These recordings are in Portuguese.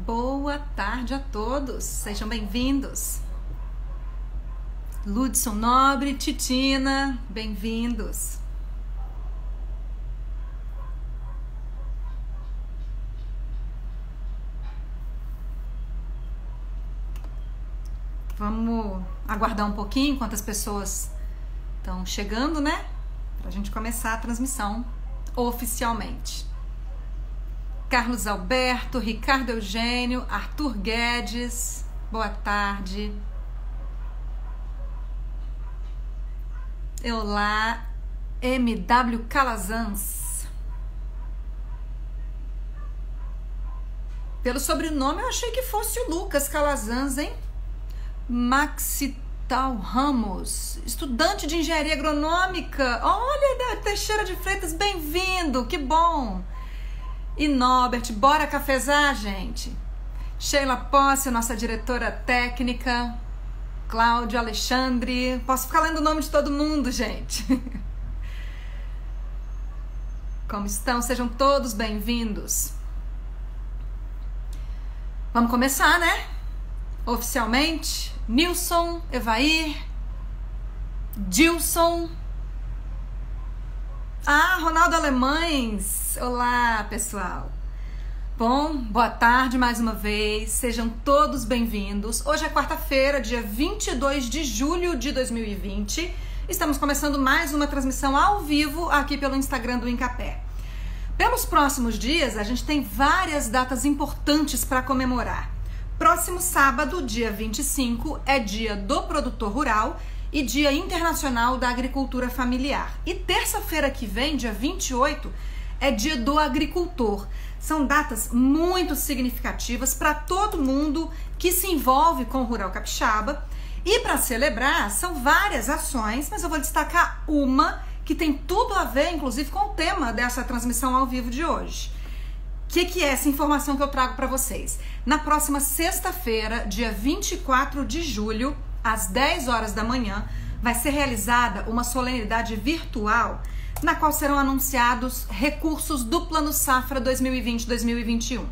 Boa tarde a todos, sejam bem-vindos. Ludson Nobre, Titina, bem-vindos. Vamos aguardar um pouquinho enquanto as pessoas estão chegando, né? Pra gente começar a transmissão oficialmente. Carlos Alberto, Ricardo Eugênio, Arthur Guedes, boa tarde. Olá, MW Calazans. Pelo sobrenome eu achei que fosse o Lucas Calazans, hein? Maxital Ramos, estudante de engenharia agronômica. Olha, Teixeira de Freitas, bem-vindo, que bom. E Norbert, bora cafezar, gente. Sheila Posse, nossa diretora técnica. Cláudio Alexandre. Posso ficar lendo o nome de todo mundo, gente. Como estão? Sejam todos bem-vindos. Vamos começar, né? Oficialmente. Nilson, Evair, Dilson. Ronaldo Alemães. Olá, pessoal. Bom, boa tarde mais uma vez. Sejam todos bem-vindos. Hoje é quarta-feira, dia 22 de julho de 2020. Estamos começando mais uma transmissão ao vivo aqui pelo Instagram do Incapé. Pelos próximos dias, a gente tem várias datas importantes para comemorar. Próximo sábado, dia 25, é dia do produtor rural e Dia Internacional da Agricultura Familiar. E terça-feira que vem, dia 28, é dia do agricultor. São datas muito significativas para todo mundo que se envolve com o rural capixaba. E para celebrar, são várias ações, mas eu vou destacar uma que tem tudo a ver, inclusive, com o tema dessa transmissão ao vivo de hoje. O que é essa informação que eu trago para vocês? Na próxima sexta-feira, dia 24 de julho, às 10 horas da manhã, vai ser realizada uma solenidade virtual na qual serão anunciados recursos do Plano Safra 2020-2021.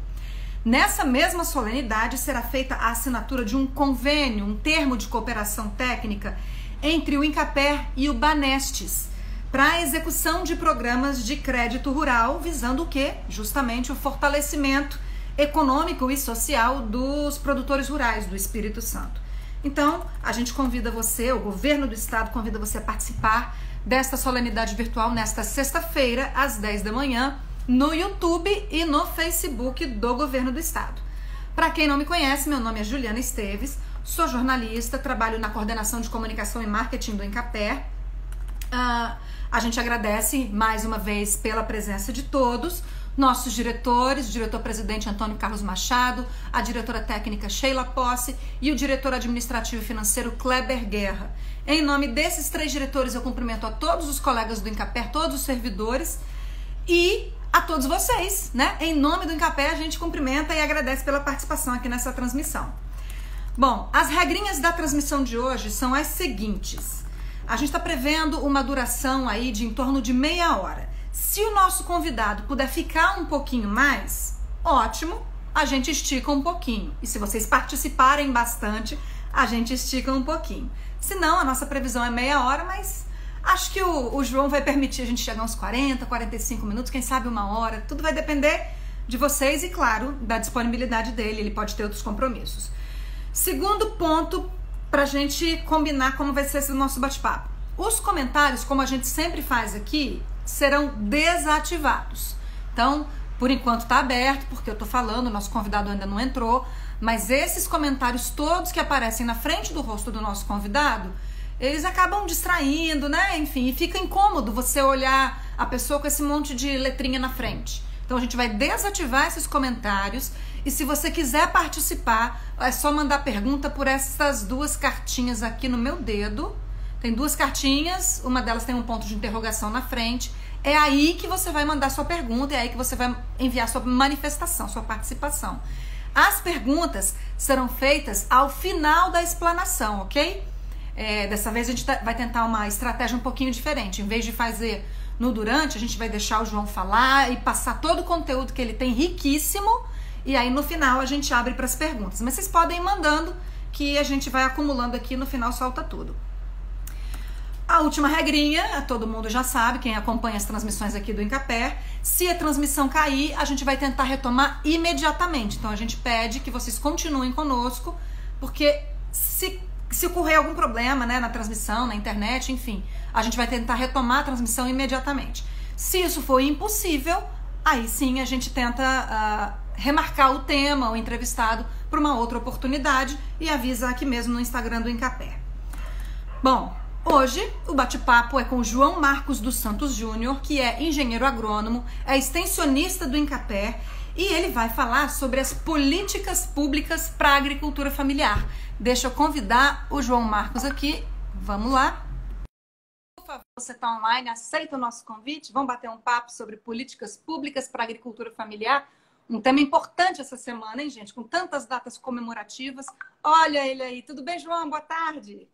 Nessa mesma solenidade será feita a assinatura de um convênio, um termo de cooperação técnica entre o Incapé e o Banestes para a execução de programas de crédito rural, visando o quê? Justamente o fortalecimento econômico e social dos produtores rurais do Espírito Santo. Então, a gente convida você, o governo do estado convida você a participar desta solenidade virtual nesta sexta-feira, às 10 da manhã, no YouTube e no Facebook do governo do estado. Para quem não me conhece, meu nome é Juliana Esteves, sou jornalista, trabalho na coordenação de comunicação e marketing do Incapé. A gente agradece mais uma vez pela presença de todos, nossos diretores, o diretor-presidente Antônio Carlos Machado, a diretora técnica Sheila Posse e o diretor administrativo e financeiro Kleber Guerra. Em nome desses três diretores, eu cumprimento a todos os colegas do Incapé, todos os servidores e a todos vocês, né? Em nome do Incapé, a gente cumprimenta e agradece pela participação aqui nessa transmissão. Bom, as regrinhas da transmissão de hoje são as seguintes. A gente está prevendo uma duração aí de em torno de meia hora. Se o nosso convidado puder ficar um pouquinho mais, ótimo, a gente estica um pouquinho. E se vocês participarem bastante, a gente estica um pouquinho. Se não, a nossa previsão é meia hora, mas acho que o João vai permitir a gente chegar uns 40, 45 minutos, quem sabe uma hora. Tudo vai depender de vocês e, claro, da disponibilidade dele. Ele pode ter outros compromissos. Segundo ponto, pra gente combinar como vai ser esse nosso bate-papo. Os comentários, como a gente sempre faz aqui, serão desativados. Então, por enquanto tá aberto, porque eu tô falando, o nosso convidado ainda não entrou, mas esses comentários todos que aparecem na frente do rosto do nosso convidado, eles acabam distraindo, né? Enfim, e fica incômodo você olhar a pessoa com esse monte de letrinha na frente. Então a gente vai desativar esses comentários e se você quiser participar, é só mandar pergunta por essas duas cartinhas aqui no meu dedo. Tem duas cartinhas, uma delas tem um ponto de interrogação na frente. É aí que você vai mandar sua pergunta, é aí que você vai enviar sua manifestação, sua participação. As perguntas serão feitas ao final da explanação, ok? Dessa vez a gente vai tentar uma estratégia um pouquinho diferente. Em vez de fazer no durante, a gente vai deixar o João falar e passar todo o conteúdo que ele tem riquíssimo e aí no final a gente abre para as perguntas. Mas vocês podem ir mandando que a gente vai acumulando aqui, no final solta tudo. A última regrinha, todo mundo já sabe, quem acompanha as transmissões aqui do Incapé, se a transmissão cair, a gente vai tentar retomar imediatamente. Então a gente pede que vocês continuem conosco, porque se ocorrer algum problema, né, na transmissão, na internet, enfim, a gente vai tentar retomar a transmissão imediatamente. Se isso for impossível, aí sim a gente tenta remarcar o tema, o entrevistado, para uma outra oportunidade e avisa aqui mesmo no Instagram do Incapé. Bom, hoje o bate-papo é com o João Marcos dos Santos Júnior, que é engenheiro agrônomo, é extensionista do Incapé, e ele vai falar sobre as políticas públicas para a agricultura familiar. Deixa eu convidar o João Marcos aqui. Vamos lá. Por favor, você está online, aceita o nosso convite? Vamos bater um papo sobre políticas públicas para a agricultura familiar? Um tema importante essa semana, hein, gente? Com tantas datas comemorativas. Olha ele aí. Tudo bem, João? Boa tarde.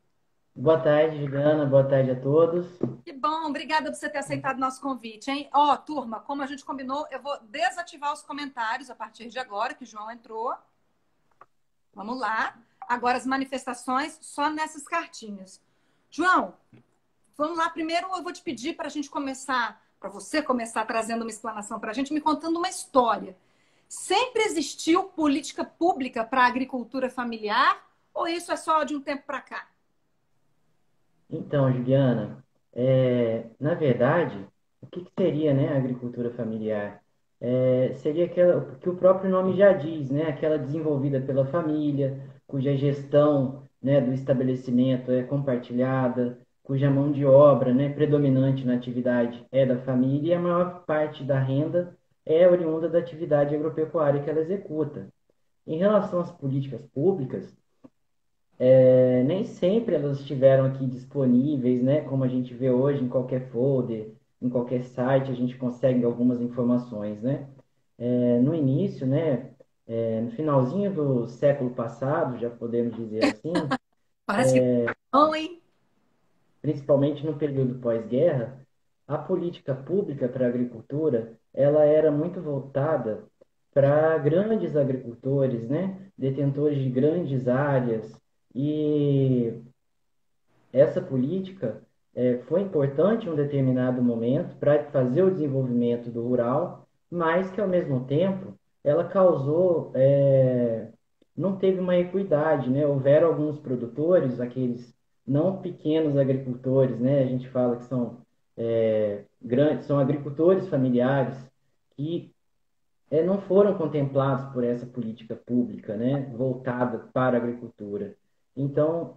Boa tarde, Juliana. Boa tarde a todos. Que bom, obrigada por você ter aceitado o nosso convite, hein? Ó, turma, como a gente combinou, eu vou desativar os comentários a partir de agora, que o João entrou. Vamos lá. Agora as manifestações só nessas cartinhas. João, vamos lá. Primeiro eu vou te pedir para a gente começar, para você começar trazendo uma explanação para a gente, me contando uma história. Sempre existiu política pública para a agricultura familiar ou isso é só de um tempo para cá? Então, Juliana, na verdade, o que que seria, né, a agricultura familiar? Seria aquela que o próprio nome já diz, né, aquela desenvolvida pela família, cuja gestão, né, do estabelecimento é compartilhada, cuja mão de obra, né, predominante na atividade é da família e a maior parte da renda é oriunda da atividade agropecuária que ela executa. Em relação às políticas públicas, nem sempre elas estiveram aqui disponíveis, né? Como a gente vê hoje em qualquer folder, em qualquer site, a gente consegue algumas informações, né? No início, né? No finalzinho do século passado, já podemos dizer assim, Parece que não, hein? principalmente no período pós-guerra, a política pública para a agricultura, ela era muito voltada para grandes agricultores, né? Detentores de grandes áreas, e essa política foi importante em um determinado momento para fazer o desenvolvimento do rural, mas que, ao mesmo tempo, ela causou, não teve uma equidade, né? Houveram alguns produtores, aqueles não pequenos agricultores, né? A gente fala que são grandes, são agricultores familiares, que não foram contemplados por essa política pública, né, voltada para a agricultura. Então,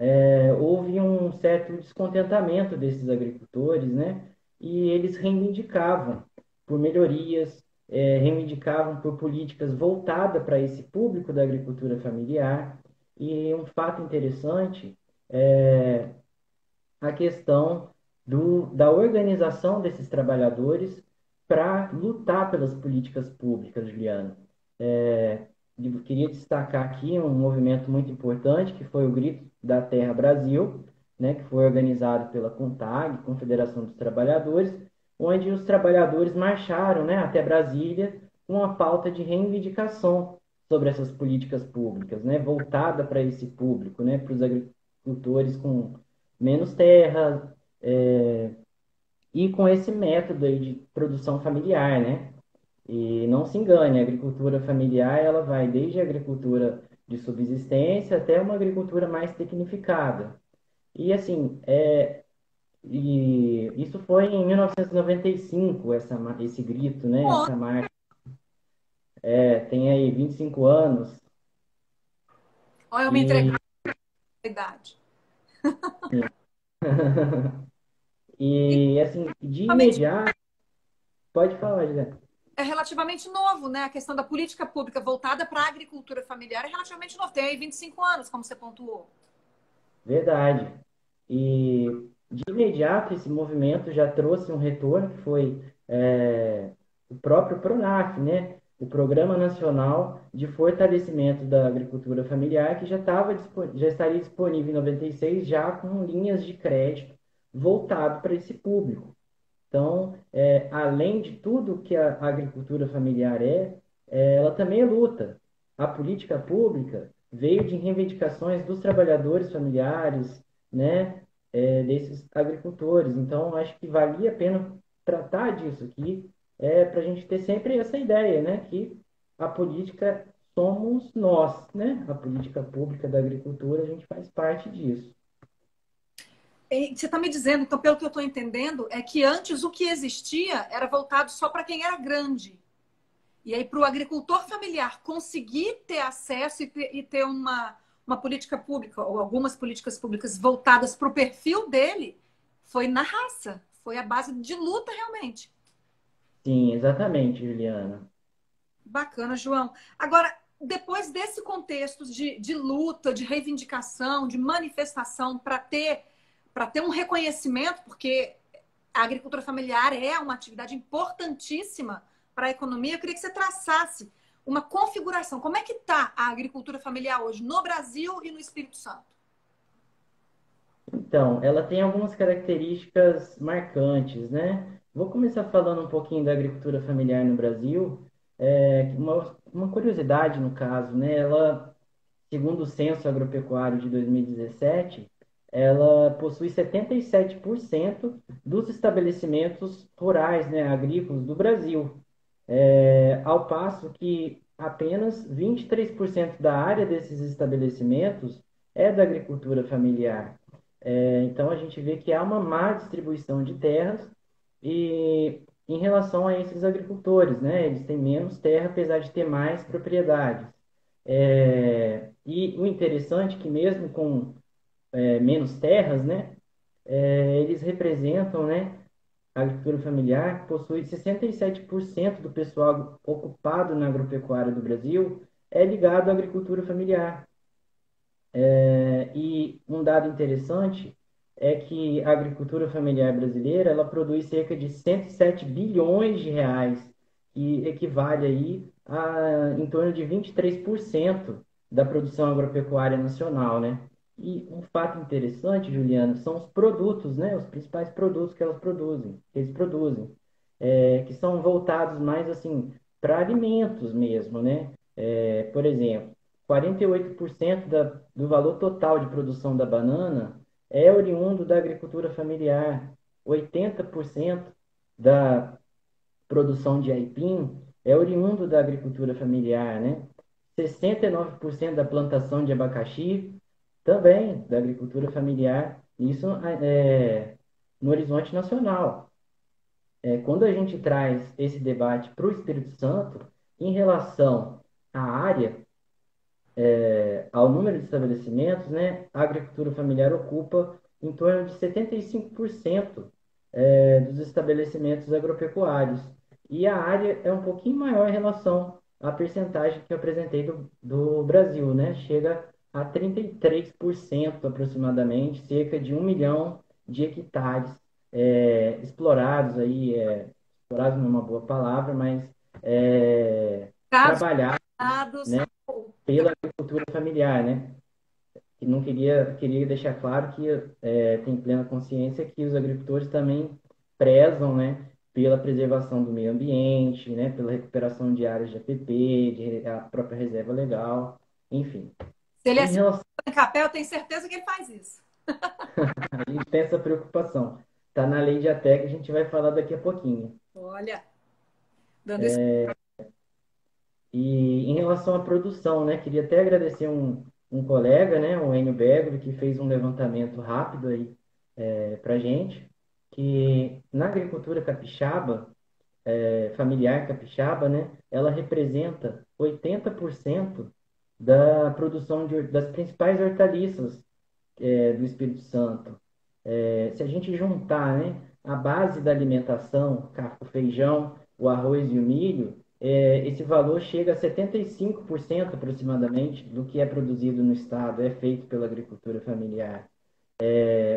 houve um certo descontentamento desses agricultores, né, e eles reivindicavam por melhorias, reivindicavam por políticas voltadas para esse público da agricultura familiar. E um fato interessante é a questão da organização desses trabalhadores para lutar pelas políticas públicas, Juliana. Eu queria destacar aqui um movimento muito importante, que foi o Grito da Terra Brasil, né, que foi organizado pela CONTAG, Confederação dos Trabalhadores, onde os trabalhadores marcharam, né, até Brasília com uma pauta de reivindicação sobre essas políticas públicas, né, voltada para esse público, né, para os agricultores com menos terra, e com esse método aí de produção familiar, né? E não se engane, a agricultura familiar ela vai desde a agricultura de subsistência até uma agricultura mais tecnificada. E assim, e isso foi em 1995, esse grito, né? Bom, Essa marcha. Tem aí 25 anos. olha eu me E, entregando à idade. E e assim, de realmente imediato, pode falar, Juliana. é relativamente novo, né? A questão da política pública voltada para a agricultura familiar é relativamente novo. Tem aí 25 anos, como você pontuou. Verdade. E de imediato esse movimento já trouxe um retorno que foi o próprio PRONAF, né? O Programa Nacional de Fortalecimento da Agricultura Familiar, que já estaria disponível em 96, já com linhas de crédito voltado para esse público. Então, além de tudo que a agricultura familiar ela também luta. a política pública veio de reivindicações dos trabalhadores familiares, né, desses agricultores. Então, acho que valia a pena tratar disso aqui, para a gente ter sempre essa ideia, né, que a política somos nós, né? A política pública da agricultura, a gente faz parte disso. Você está me dizendo, então, pelo que eu estou entendendo, é que antes o que existia era voltado só para quem era grande. E aí, para o agricultor familiar conseguir ter acesso e ter uma política pública, ou algumas políticas públicas voltadas para o perfil dele, foi na raça, foi a base de luta realmente. Sim, exatamente, Juliana. Bacana, João. Agora, depois desse contexto de luta, de reivindicação, de manifestação para ter um reconhecimento, porque a agricultura familiar é uma atividade importantíssima para a economia, eu queria que você traçasse uma configuração. Como é que está a agricultura familiar hoje no Brasil e no Espírito Santo? Então, ela tem algumas características marcantes, né? Vou começar falando um pouquinho da agricultura familiar no Brasil. Uma curiosidade, no caso, né? Ela, segundo o Censo Agropecuário de 2017, ela possui 77% dos estabelecimentos rurais, né, agrícolas do Brasil, ao passo que apenas 23% da área desses estabelecimentos é da agricultura familiar. Então a gente vê que há uma má distribuição de terras e em relação a esses agricultores, né, eles têm menos terra apesar de ter mais propriedades. E o interessante é que mesmo com menos terras, né, eles representam, né, a agricultura familiar possui 67% do pessoal ocupado na agropecuária do Brasil é ligado à agricultura familiar. E um dado interessante é que a agricultura familiar brasileira ela produz cerca de 107 bilhões de reais, que equivale aí a em torno de 23% da produção agropecuária nacional, né? E um fato interessante, Juliano, são os produtos, né? Os principais produtos que eles produzem, que são voltados mais assim para alimentos mesmo, né? Por exemplo, 48% do valor total de produção da banana é oriundo da agricultura familiar. 80% da produção de aipim é oriundo da agricultura familiar, né? 69% da plantação de abacaxi também da agricultura familiar. Isso no horizonte nacional. Quando a gente traz esse debate para o Espírito Santo, em relação à área, ao número de estabelecimentos, né, a agricultura familiar ocupa em torno de 75% dos estabelecimentos agropecuários. E a área é um pouquinho maior em relação à percentagem que eu apresentei do Brasil, né? Chega a 33% aproximadamente, cerca de 1 milhão de hectares explorados aí, explorados não é uma boa palavra, mas Dados, trabalhados, dados, né, pela agricultura familiar, né? E não queria deixar claro que tem plena consciência que os agricultores também prezam, né, pela preservação do meio ambiente, né, pela recuperação de áreas de APP, a própria reserva legal, enfim. se ele é Em relação em capel, eu tenho certeza que ele faz isso. a gente tem essa preocupação. Está na lei de ATEC, que a gente vai falar daqui a pouquinho. Olha, dando esse. E em relação à produção, né, queria até agradecer um colega, né, o Enio Begoli, que fez um levantamento rápido aí para gente, que na agricultura capixaba, familiar capixaba, né, ela representa 80% da produção das principais hortaliças do Espírito Santo. Se a gente juntar, né, a base da alimentação, o feijão, o arroz e o milho, esse valor chega a 75% aproximadamente do que é produzido no estado, é feito pela agricultura familiar.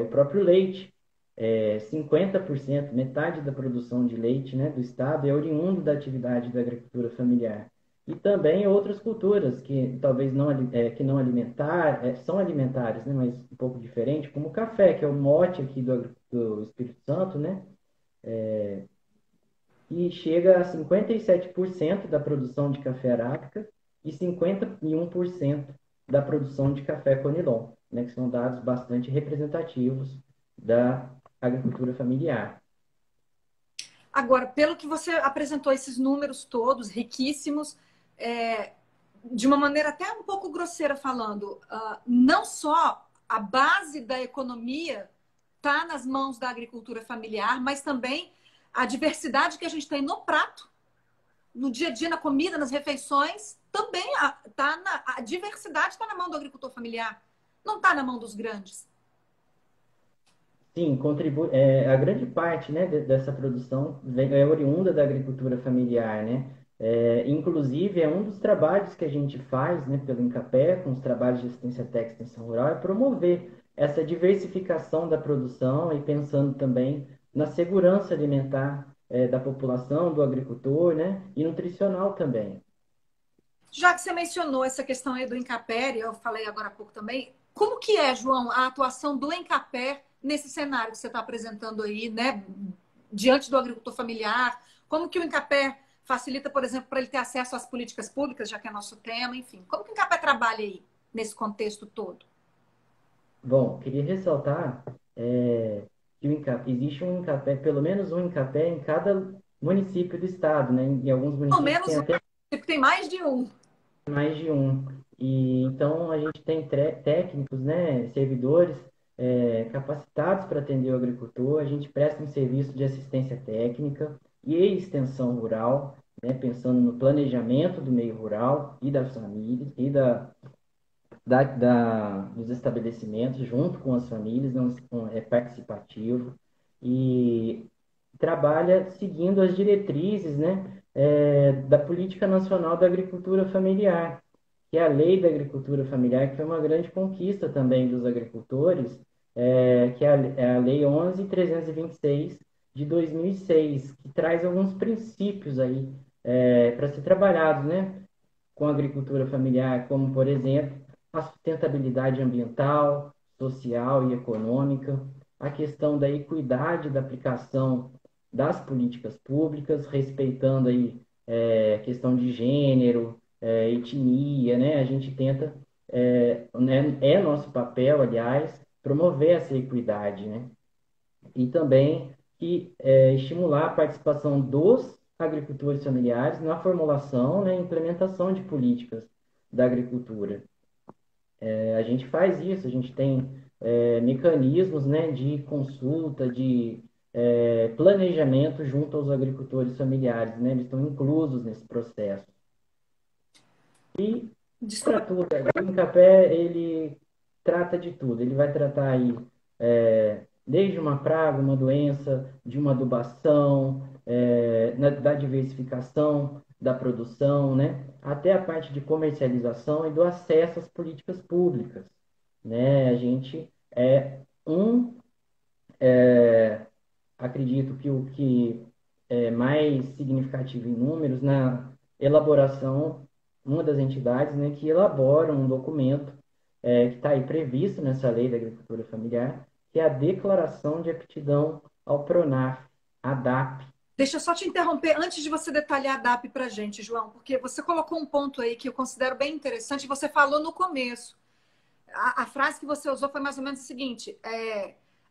O próprio leite, 50%, metade da produção de leite, né, do estado é oriundo da atividade da agricultura familiar. E também outras culturas que talvez que não alimentar, são alimentares, né, mas um pouco diferente, como o café, que é o mote aqui do Espírito Santo, né, e chega a 57% da produção de café arábica e 51% da produção de café Conilon, né, que são dados bastante representativos da agricultura familiar. Agora, pelo que você apresentou esses números todos, riquíssimos, é, de uma maneira até um pouco grosseira falando, não só a base da economia está nas mãos da agricultura familiar, mas também a diversidade que a gente tem no prato, no dia a dia, na comida, nas refeições, também a diversidade está na mão do agricultor familiar, não está na mão dos grandes. Sim, contribui, a grande parte, né, dessa produção é oriunda da agricultura familiar, né? Inclusive, é um dos trabalhos que a gente faz, né, pelo Incapé, com os trabalhos de assistência técnica e extensão rural, é promover essa diversificação da produção e pensando também na segurança alimentar, da população, do agricultor, né, e nutricional também. Já que você mencionou essa questão aí do Incapé, eu falei agora há pouco também, como que é, João, a atuação do Incapé nesse cenário que você está apresentando aí, né, diante do agricultor familiar? Como que o Incapé facilita, por exemplo, para ele ter acesso às políticas públicas, já que é nosso tema, enfim. Como que o Incapé trabalha aí, nesse contexto todo? Bom, queria ressaltar que existe um Incapé, pelo menos um Incapé em cada município do estado, né? Em alguns Ao municípios tem menos um, até porque tem mais de um. mais de um. E então a gente tem técnicos, né, servidores capacitados para atender o agricultor. A gente presta um serviço de assistência técnica e extensão rural, né, pensando no planejamento do meio rural e das famílias e dos estabelecimentos junto com as famílias, não, é participativo e trabalha seguindo as diretrizes, né, da Política Nacional da Agricultura Familiar, que é a Lei da Agricultura Familiar, que foi uma grande conquista também dos agricultores, que é a Lei 11.326 de 2006, que traz alguns princípios aí para ser trabalhados, né, com a agricultura familiar, como, por exemplo, a sustentabilidade ambiental, social e econômica, a questão da equidade da aplicação das políticas públicas, respeitando aí questão de gênero, etnia, né? A gente tenta, né, é nosso papel, aliás, promover essa equidade, né? E também estimular a participação dos agricultores familiares na formulação, né, e implementação de políticas da agricultura. A gente faz isso, a gente tem mecanismos, né, de consulta, de planejamento junto aos agricultores familiares, né, eles estão inclusos nesse processo. E para Desculpa. tudo, o Incapé, ele trata de tudo, ele vai tratar aí desde uma praga, uma doença, de uma adubação, da diversificação da produção, né? Até a parte de comercialização e do acesso às políticas públicas, né? A gente um, acredito que o que é mais significativo em números na elaboração, uma das entidades, né, que elabora um documento que está aí previsto nessa lei da agricultura familiar, que é a Declaração de Aptidão ao PRONAF, ADAP. Deixa eu só te interromper antes de você detalhar a DAP para a gente, João, porque você colocou um ponto aí que eu considero bem interessante e você falou no começo. A frase que você usou foi mais ou menos o seguinte: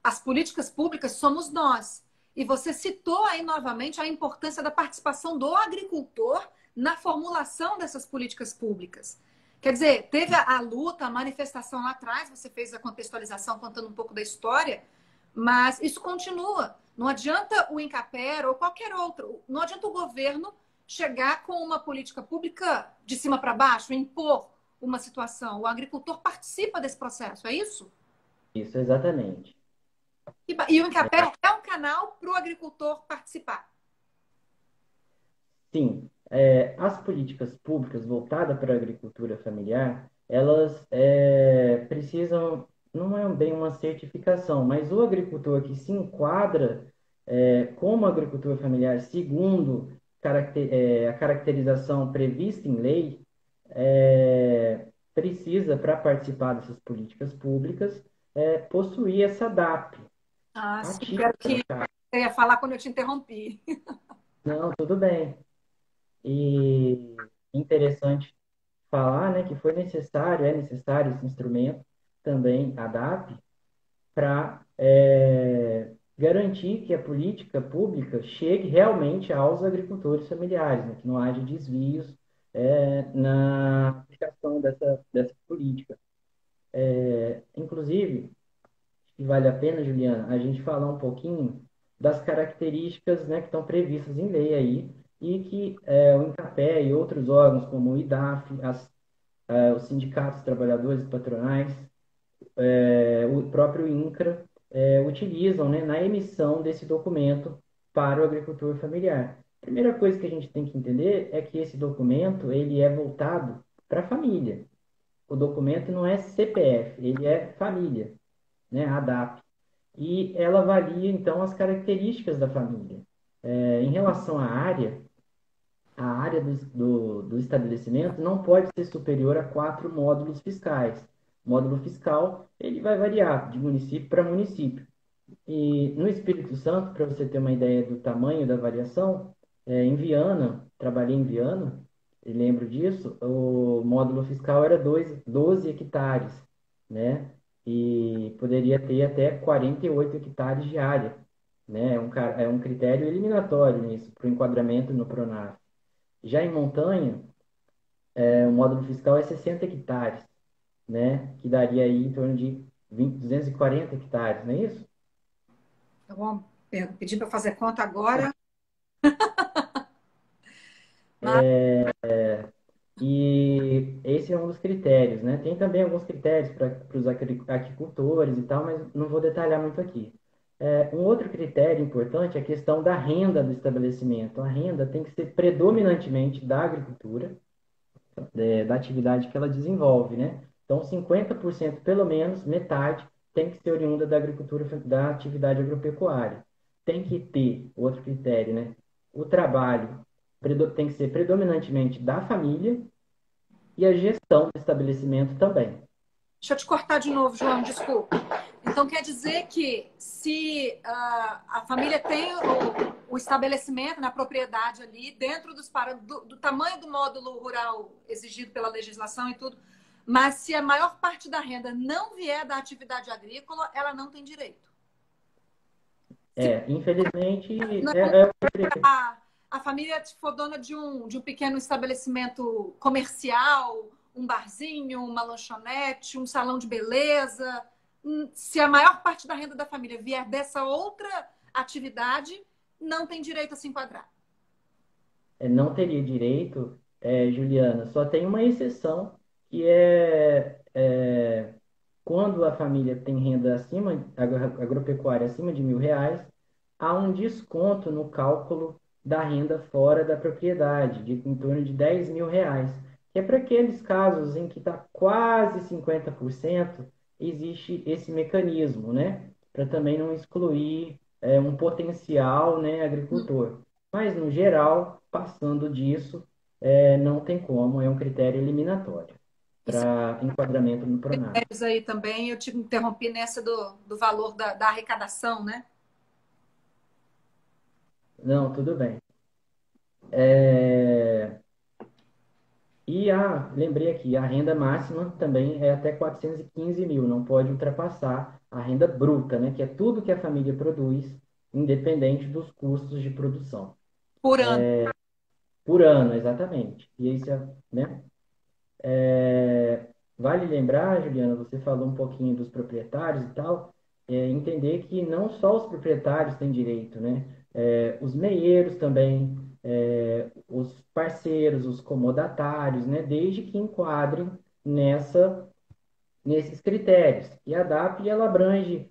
as políticas públicas somos nós. E você citou aí novamente a importância da participação do agricultor na formulação dessas políticas públicas. Quer dizer, teve a luta, a manifestação lá atrás, você fez a contextualização contando um pouco da história, mas isso continua. Não adianta o Incapé ou qualquer outro, não adianta o governo chegar com uma política pública de cima para baixo, impor uma situação. O agricultor participa desse processo, é isso? Isso, exatamente. E o Incapé é um canal para o agricultor participar. Sim, as políticas públicas voltadas para a agricultura familiar, elas precisam, não é bem uma certificação, mas o agricultor que se enquadra como agricultor familiar, segundo a caracterização prevista em lei, precisa, para participar dessas políticas públicas, possuir essa DAP. Ah, sim, Ativa, quero que no caso. você ia falar quando eu te interrompi. Não, tudo bem. E interessante falar, né, que foi necessário, é necessário esse instrumento também, a DAP, para garantir que a política pública chegue realmente aos agricultores familiares, né, que não haja desvios na aplicação dessa política. Inclusive, e vale a pena, Juliana, a gente falar um pouquinho das características, né, que estão previstas em lei aí e que o INCAPé e outros órgãos como o IDAF, os sindicatos, trabalhadores, patronais, o próprio INCRA utilizam, né, na emissão desse documento para o agricultor familiar. A primeira coisa que a gente tem que entender é que esse documento ele é voltado para a família. O documento não é CPF, ele é família, né, ADAP. E ela avalia, então, as características da família. Em relação à área, a área do estabelecimento não pode ser superior a 4 módulos fiscais. O módulo fiscal, ele vai variar de município para município. E no Espírito Santo, para você ter uma ideia do tamanho da variação, em Viana, trabalhei em Viana, e lembro disso, o módulo fiscal era 12 hectares, né? E poderia ter até 48 hectares de área, né? É um critério eliminatório nisso, para o enquadramento no PRONAF. Já em montanha, o módulo fiscal é 60 hectares, né? Que daria aí em torno de 240 hectares, não é isso? Eu vou pedir para fazer conta agora, mas E esse é um dos critérios, né? Tem também alguns critérios para os aquicultores e tal, mas não vou detalhar muito aqui. Um outro critério importante é a questão da renda do estabelecimento. A renda tem que ser predominantemente da agricultura, da atividade que ela desenvolve, né? Então, 50% pelo menos, metade, tem que ser oriunda da agricultura, da atividade agropecuária. Tem que ter, outro critério, né? O trabalho tem que ser predominantemente da família e a gestão do estabelecimento também. deixa eu te cortar de novo, João, desculpa. Então, quer dizer que se a família tem o estabelecimento na propriedade ali, dentro do tamanho do módulo rural exigido pela legislação e tudo, mas se a maior parte da renda não vier da atividade agrícola, ela não tem direito. Infelizmente, Não, a família for dona de um pequeno estabelecimento comercial, um barzinho, uma lanchonete, um salão de beleza, se a maior parte da renda da família vier dessa outra atividade, não tem direito a se enquadrar. não teria direito, Juliana, só tem uma exceção, que quando a família tem renda acima, agropecuária acima de R$ 1.000, há um desconto no cálculo da renda fora da propriedade, em torno de R$ 10.000, que é para aqueles casos em que está quase 50%, existe esse mecanismo, né? Para também não excluir um potencial, né, agricultor. Mas, no geral, passando disso, não tem como, é um critério eliminatório Isso para enquadramento no PRONAF. é aí também, eu te interrompi nessa do valor da arrecadação, né? Não, tudo bem. Lembrei aqui, a renda máxima também é até 415 mil, não pode ultrapassar a renda bruta, né? Que é tudo que a família produz, independente dos custos de produção. Por ano. Por ano, exatamente. E isso né? Vale lembrar, Juliana, você falou um pouquinho dos proprietários e tal, entender que não só os proprietários têm direito, né? Os meeiros também, os parceiros, os comodatários, né? Desde que enquadrem nesses critérios. E a DAP, ela abrange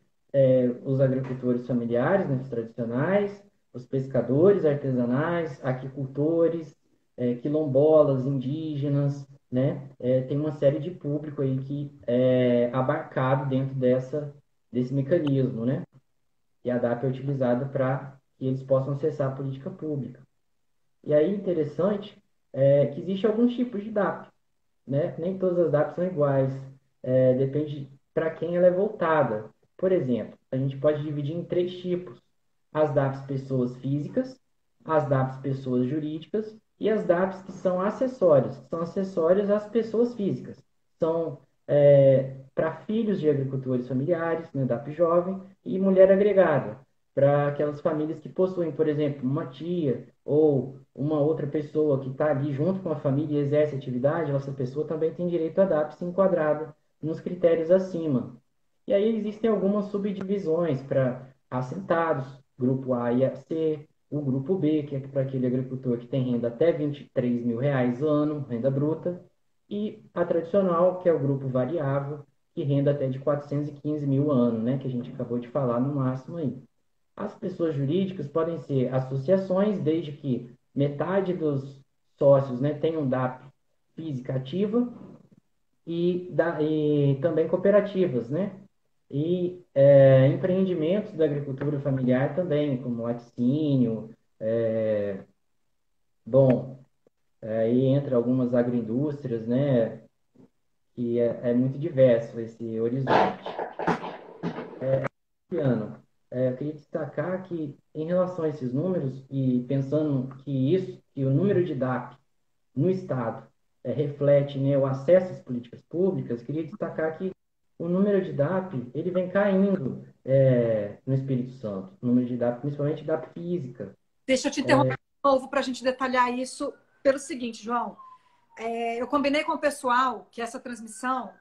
os agricultores familiares, né, os tradicionais, os pescadores artesanais, aquicultores, quilombolas, indígenas, né? Tem uma série de público aí que é abarcado dentro desse mecanismo, né? E a DAP é utilizada para que eles possam acessar a política pública. E aí, interessante, que existe alguns tipos de DAP, né? Nem todas as DAPs são iguais. Depende para quem ela é voltada. Por exemplo, a gente pode dividir em 3 tipos: as DAPs pessoas físicas, as DAPs pessoas jurídicas e as DAPs que são acessórios às pessoas físicas. São para filhos de agricultores familiares, né, DAP jovem, e mulher agregada, para aquelas famílias que possuem, por exemplo, uma tia ou uma outra pessoa que está ali junto com a família e exerce atividade, essa pessoa também tem direito a DAP se enquadrada nos critérios acima. E aí existem algumas subdivisões para assentados, grupo A e C, o grupo B, que é para aquele agricultor que tem renda até R$ 23.000 ano, renda bruta, e a tradicional, que é o grupo variável, que renda até de 415 mil ano, né, que a gente acabou de falar no máximo aí. As pessoas jurídicas podem ser associações, desde que metade dos sócios, né, tenham DAP física ativa e também cooperativas, né? E empreendimentos da agricultura familiar também, como laticínio, bom, aí entra algumas agroindústrias, né? Que é muito diverso esse horizonte. Ano, eu queria destacar que, em relação a esses números, e pensando que o número de DAP no Estado reflete, né, o acesso às políticas públicas, queria destacar que o número de DAP ele vem caindo no Espírito Santo, o número de DAP, principalmente DAP física. Deixa eu te interromper de novo para a gente detalhar isso pelo seguinte, João. Eu combinei com o pessoal que essa transmissão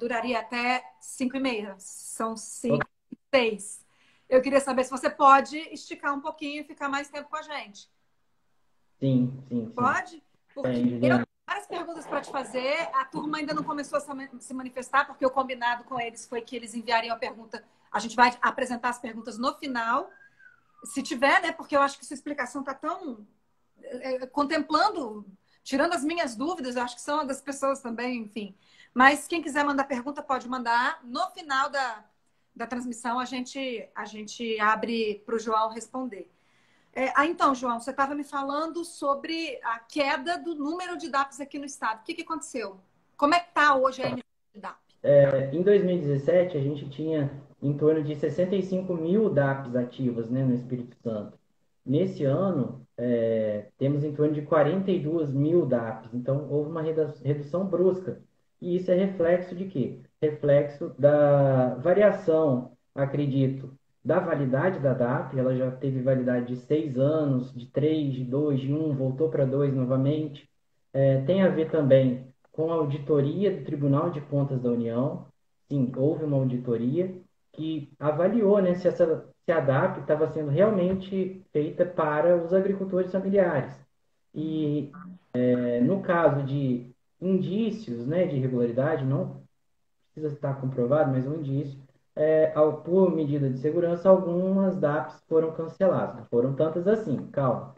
duraria até 5h30. São 5, 6. Eu queria saber se você pode esticar um pouquinho e ficar mais tempo com a gente. Sim, sim, sim. Pode? Porque eu tenho várias perguntas para te fazer. A turma ainda não começou a se manifestar, porque o combinado com eles foi que eles enviariam a pergunta. A gente vai apresentar as perguntas no final. Se tiver, né? Porque eu acho que sua explicação está tão contemplando, tirando as minhas dúvidas, eu acho que são das pessoas também, enfim. Mas quem quiser mandar pergunta, pode mandar. No final da transmissão, a gente abre para o João responder. Então, João, você estava me falando sobre a queda do número de DAPs aqui no estado. O que aconteceu? Como é que está hoje a emissão de DAP? Em 2017, a gente tinha em torno de 65 mil DAPs ativas, né, no Espírito Santo. Nesse ano, temos em torno de 42 mil DAPs. Então, houve uma redução brusca. E isso é reflexo de quê? Reflexo da variação, acredito, da validade da DAP. Ela já teve validade de 6 anos, de 3, de 2, de 1, voltou para 2 novamente. Tem a ver também com a auditoria do Tribunal de Contas da União. Sim, houve uma auditoria que avaliou, né, se a DAP estava sendo realmente feita para os agricultores familiares. E, no caso de indícios, né, de irregularidade, não precisa estar comprovado, mas um indício, por medida de segurança, algumas DAPs foram canceladas. Não foram tantas assim, calma.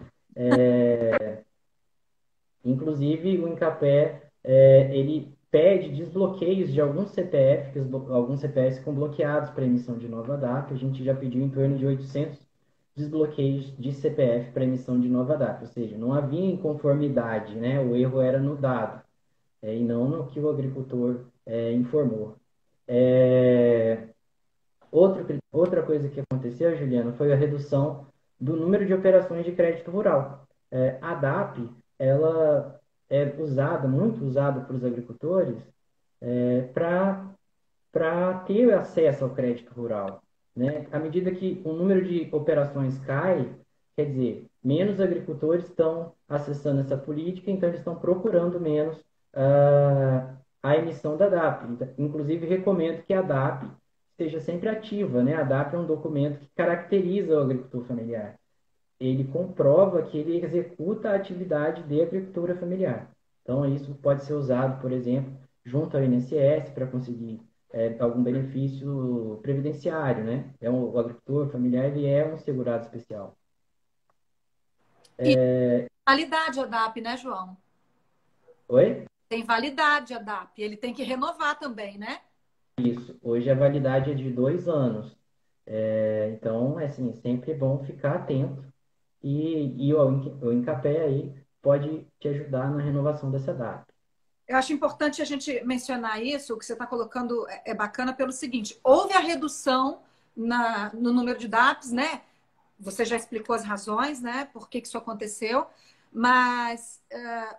Inclusive, o Incapé, ele pede desbloqueios de alguns CPFs ficam bloqueados para emissão de nova DAP. A gente já pediu em torno de 800 desbloqueios de CPF para emissão de nova DAP, ou seja, não havia inconformidade, né? O erro era no dado, e não no que o agricultor informou. Outra coisa que aconteceu, Juliana, foi a redução do número de operações de crédito rural. A DAP, ela é muito usada por os agricultores para ter acesso ao crédito rural, né? À medida que o número de operações cai, quer dizer, menos agricultores estão acessando essa política, então eles estão procurando menos a emissão da DAP. Inclusive, recomendo que a DAP esteja sempre ativa, né? A DAP é um documento que caracteriza o agricultor familiar. Ele comprova que ele executa a atividade de agricultura familiar. Então, isso pode ser usado, por exemplo, junto ao INSS para conseguir algum benefício previdenciário, né? O agricultor familiar, ele é um segurado especial. E validade a DAP, né, João? Oi? Tem validade a DAP. Ele tem que renovar também, né? Isso. Hoje a validade é de 2 anos. Então, assim, sempre é bom ficar atento e o Incapé aí pode te ajudar na renovação dessa DAP. Eu acho importante a gente mencionar isso, o que você está colocando é bacana pelo seguinte: houve a redução no número de DAPs, né? Você já explicou as razões, né? Por que isso aconteceu. Mas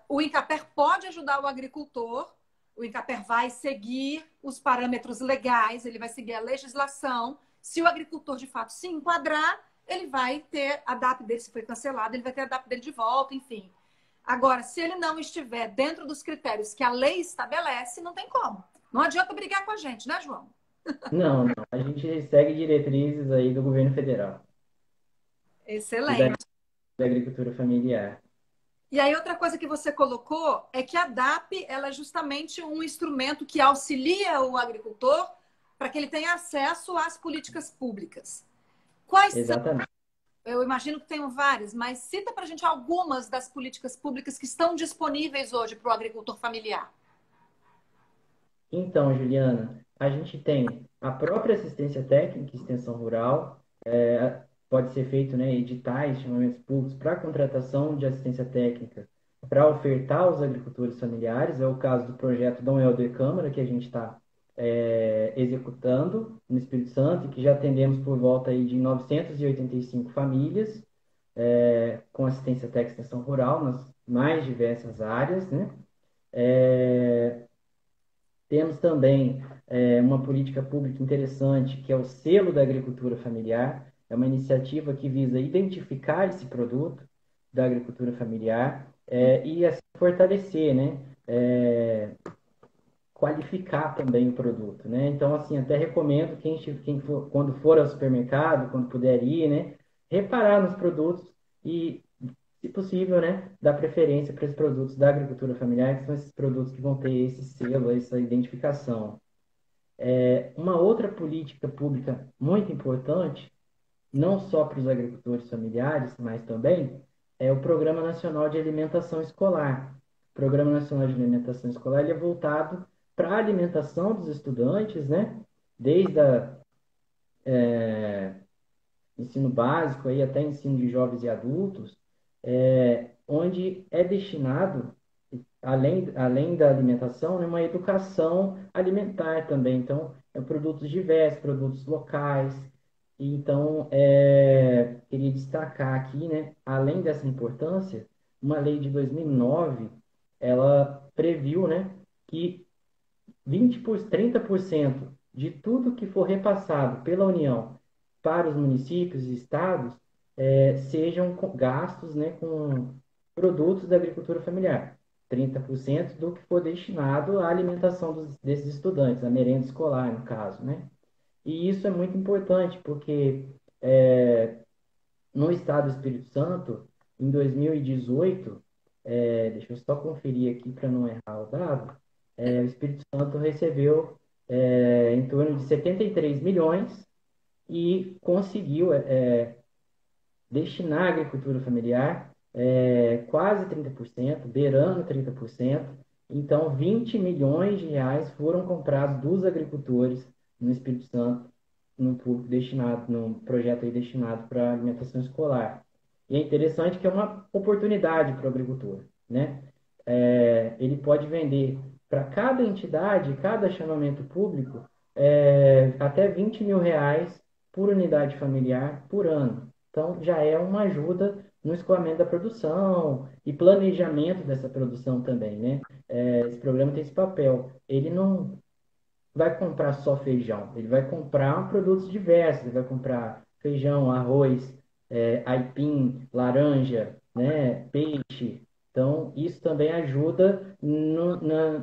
o Incaper pode ajudar o agricultor, o Incaper vai seguir os parâmetros legais, ele vai seguir a legislação. Se o agricultor de fato se enquadrar, ele vai ter a DAP dele, se foi cancelado, ele vai ter a DAP dele de volta, enfim. Agora, se ele não estiver dentro dos critérios que a lei estabelece, não tem como. Não adianta brigar com a gente, né, João? Não, não. A gente segue diretrizes aí do governo federal e da, Excelente. da agricultura familiar. E aí, outra coisa que você colocou é que a DAP ela é justamente um instrumento que auxilia o agricultor para que ele tenha acesso às políticas públicas. Quais são? Exatamente. Eu imagino que tenham várias, mas cita para a gente algumas das políticas públicas que estão disponíveis hoje para o agricultor familiar. Então, Juliana, a gente tem a própria assistência técnica e extensão rural, pode ser feito, né, editais, chamamentos públicos para contratação de assistência técnica para ofertar aos agricultores familiares. É o caso do projeto Dom Helder Câmara, que a gente está executando no Espírito Santo, e que já atendemos por volta aí de 985 famílias, com assistência técnica e extensão rural nas mais diversas áreas, né? É, Temos também uma política pública interessante, que é o selo da agricultura familiar. É uma iniciativa que visa identificar esse produto da agricultura familiar e assim, fortalecer, né? Qualificar também o produto, né? Então, assim, até recomendo quem for, quando for ao supermercado, quando puder ir, né? Reparar nos produtos e, se possível, né? Dar preferência para esses produtos da agricultura familiar, que são esses produtos que vão ter esse selo, essa identificação. Uma outra política pública muito importante, não só para os agricultores familiares, mas também, é o Programa Nacional de Alimentação Escolar. O Programa Nacional de Alimentação Escolar ele é voltado para a alimentação dos estudantes, né? Desde ensino básico aí até ensino de jovens e adultos, onde é destinado, além da alimentação, né, uma educação alimentar também. Então, produtos diversos, produtos locais. E então, queria destacar aqui, né, além dessa importância, uma lei de 2009, ela previu, né, que 30% de tudo que for repassado pela União para os municípios e estados sejam gastos, né, com produtos da agricultura familiar. 30% do que for destinado à alimentação desses estudantes, a merenda escolar, no caso, né? E isso é muito importante, porque no estado do Espírito Santo, em 2018, deixa eu só conferir aqui para não errar o dado, o Espírito Santo recebeu em torno de 73 milhões e conseguiu destinar à agricultura familiar quase 30%, beirando 30%. Então, 20 milhões de reais foram comprados dos agricultores no Espírito Santo, no público destinado, no projeto aí destinado para alimentação escolar. E é interessante que é uma oportunidade para o agricultor, né? Ele pode vender para cada entidade, cada chamamento público, até 20 mil reais por unidade familiar por ano. Então, já é uma ajuda no escoamento da produção e planejamento dessa produção também, né? Esse programa tem esse papel. Ele não vai comprar só feijão, ele vai comprar produtos diversos, ele vai comprar feijão, arroz, aipim, laranja, né, peixe. Então, isso também ajuda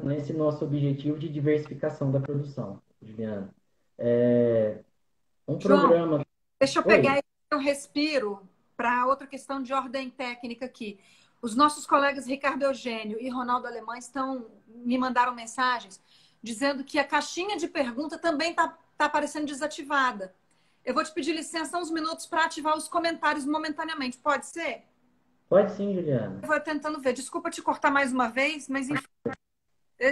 nesse nosso objetivo de diversificação da produção, Juliana. Um João, programa. deixa eu Oi. pegar um respiro para outra questão de ordem técnica aqui. Os nossos colegas Ricardo Eugênio e Ronaldo Alemã me mandaram mensagens dizendo que a caixinha de pergunta também está aparecendo desativada. Eu vou te pedir licença uns minutos para ativar os comentários momentaneamente. Pode ser? Pode sim, Juliana. Eu vou tentando ver. Desculpa te cortar mais uma vez, mas enfim.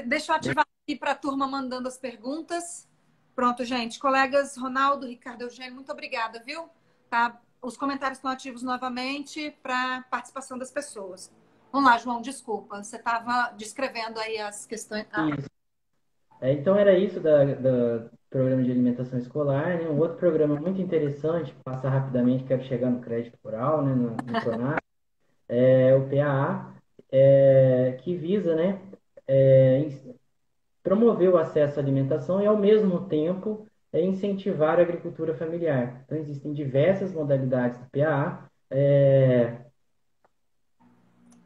Deixa eu ativar aqui para a turma mandando as perguntas. Pronto, gente. Colegas Ronaldo, Ricardo Eugênio, muito obrigada, viu? Tá? Os comentários estão ativos novamente para participação das pessoas. Vamos lá, João, desculpa. Você estava descrevendo aí as questões. Isso. Então, era isso do programa de alimentação escolar, né? Um outro programa muito interessante, passar rapidamente, quero chegar no crédito rural, né? No Pronaf. o PAA, que visa, né, é, promover o acesso à alimentação e, ao mesmo tempo, incentivar a agricultura familiar. Então, existem diversas modalidades do PAA,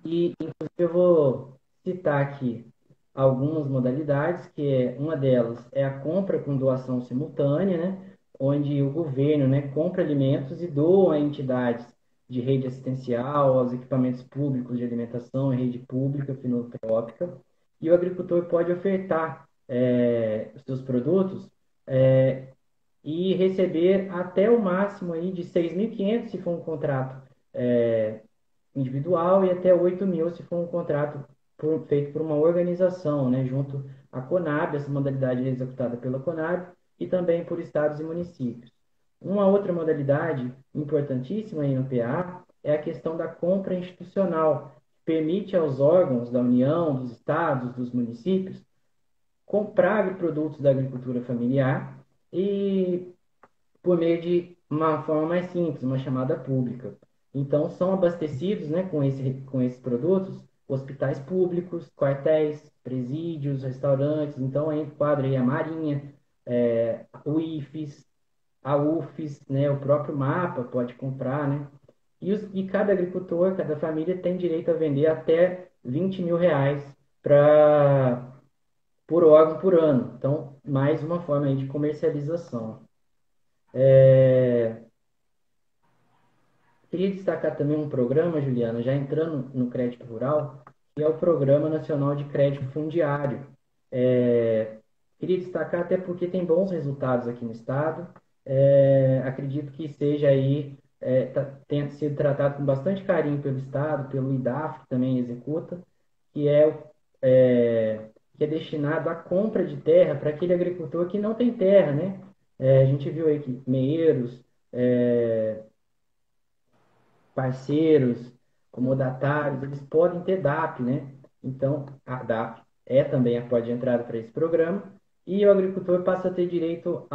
e, inclusive, eu vou citar aqui algumas modalidades, uma delas é a compra com doação simultânea, né, onde o governo, né, compra alimentos e doa a entidades de rede assistencial, aos equipamentos públicos de alimentação e rede pública filantrópica, e o agricultor pode ofertar os seus produtos e receber até o máximo aí de 6.500 se for um contrato individual, e até 8.000 se for um contrato feito por uma organização, né, junto à Conab. Essa modalidade é executada pela Conab e também por estados e municípios. Uma outra modalidade importantíssima aí no PA é a questão da compra institucional, que permite aos órgãos da União, dos estados, dos municípios, comprar produtos da agricultura familiar e por meio de uma forma mais simples, uma chamada pública. Então, são abastecidos, né, com esses produtos hospitais públicos, quartéis, presídios, restaurantes. Então, aí enquadra aí a Marinha, o IFES, a UFES, né, o próprio MAPA pode comprar, né? E cada agricultor, cada família tem direito a vender até R$ 20.000 por órgão por ano. Então, mais uma forma aí de comercialização. Queria destacar também um programa, Juliana, já entrando no crédito rural, que é o Programa Nacional de Crédito Fundiário. Queria destacar até porque tem bons resultados aqui no estado. Acredito que seja aí, tenha sido tratado com bastante carinho pelo estado, pelo IDAF, que também executa, que que é destinado à compra de terra para aquele agricultor que não tem terra, né? A gente viu aí que meeiros, parceiros, comodatários, eles podem ter DAP, né? Então, a DAP é também a porta de entrada para esse programa, e o agricultor passa a ter direito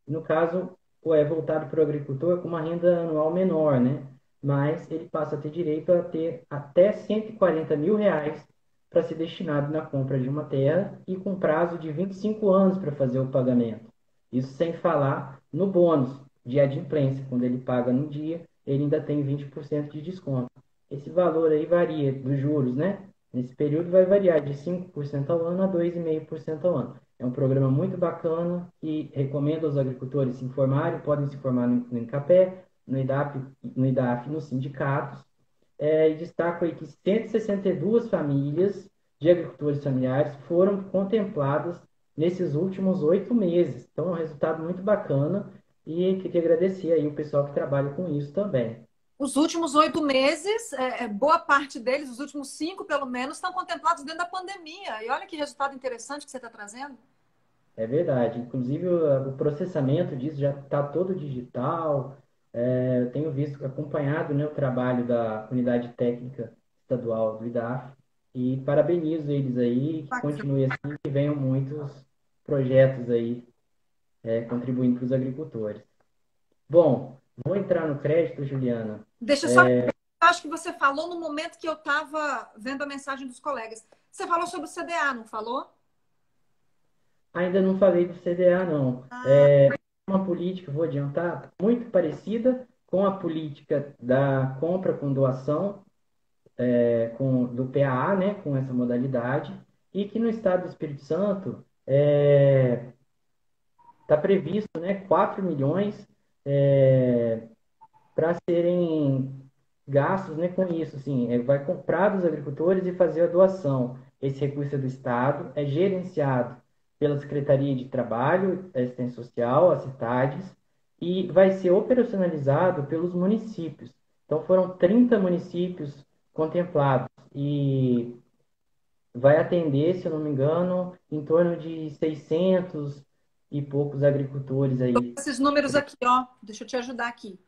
no caso, é voltado para o agricultor com uma renda anual menor, né? Mas ele passa a ter direito a ter até R$ 140.000 para ser destinado na compra de uma terra, e com prazo de 25 anos para fazer o pagamento. Isso sem falar no bônus de adimplência. Quando ele paga no dia, ele ainda tem 20% de desconto. Esse valor aí varia dos juros, né? Nesse período vai variar de 5% ao ano a 2,5% ao ano. É um programa muito bacana e recomendo aos agricultores se informarem. Podem se informar no Incapé, no IDAF, nos sindicatos. E destaco aí que 162 famílias de agricultores familiares foram contempladas nesses últimos 8 meses. Então, é um resultado muito bacana, e queria agradecer aí o pessoal que trabalha com isso também. Os últimos 8 meses, boa parte deles, os últimos 5 pelo menos, estão contemplados dentro da pandemia. E olha que resultado interessante que você está trazendo. É verdade. Inclusive, o processamento disso já está todo digital. Eu tenho visto, acompanhado, né, o trabalho da Unidade Técnica Estadual do IDAF, e parabenizo eles aí, que continue assim, que venham muitos projetos aí, contribuindo para os agricultores. Bom, vou entrar no crédito, Juliana. Deixa eu só. Acho que você falou no momento que eu estava vendo a mensagem dos colegas. Você falou sobre o CDA, não falou? Ainda não falei do CDA, não. Uma política, vou adiantar, muito parecida com a política da compra com doação, do PAA, né, com essa modalidade, e que no estado do Espírito Santo está previsto, né, 4 milhões para serem gastos, né, com isso. Assim, vai comprar dos agricultores e fazer a doação. Esse recurso é do estado, é gerenciado pela Secretaria de Trabalho, Assistência Social, as CITADES, e vai ser operacionalizado pelos municípios. Então, foram 30 municípios contemplados, e vai atender, se eu não me engano, em torno de 600 e poucos agricultores aí. Esses números aqui, ó, deixa eu te ajudar aqui.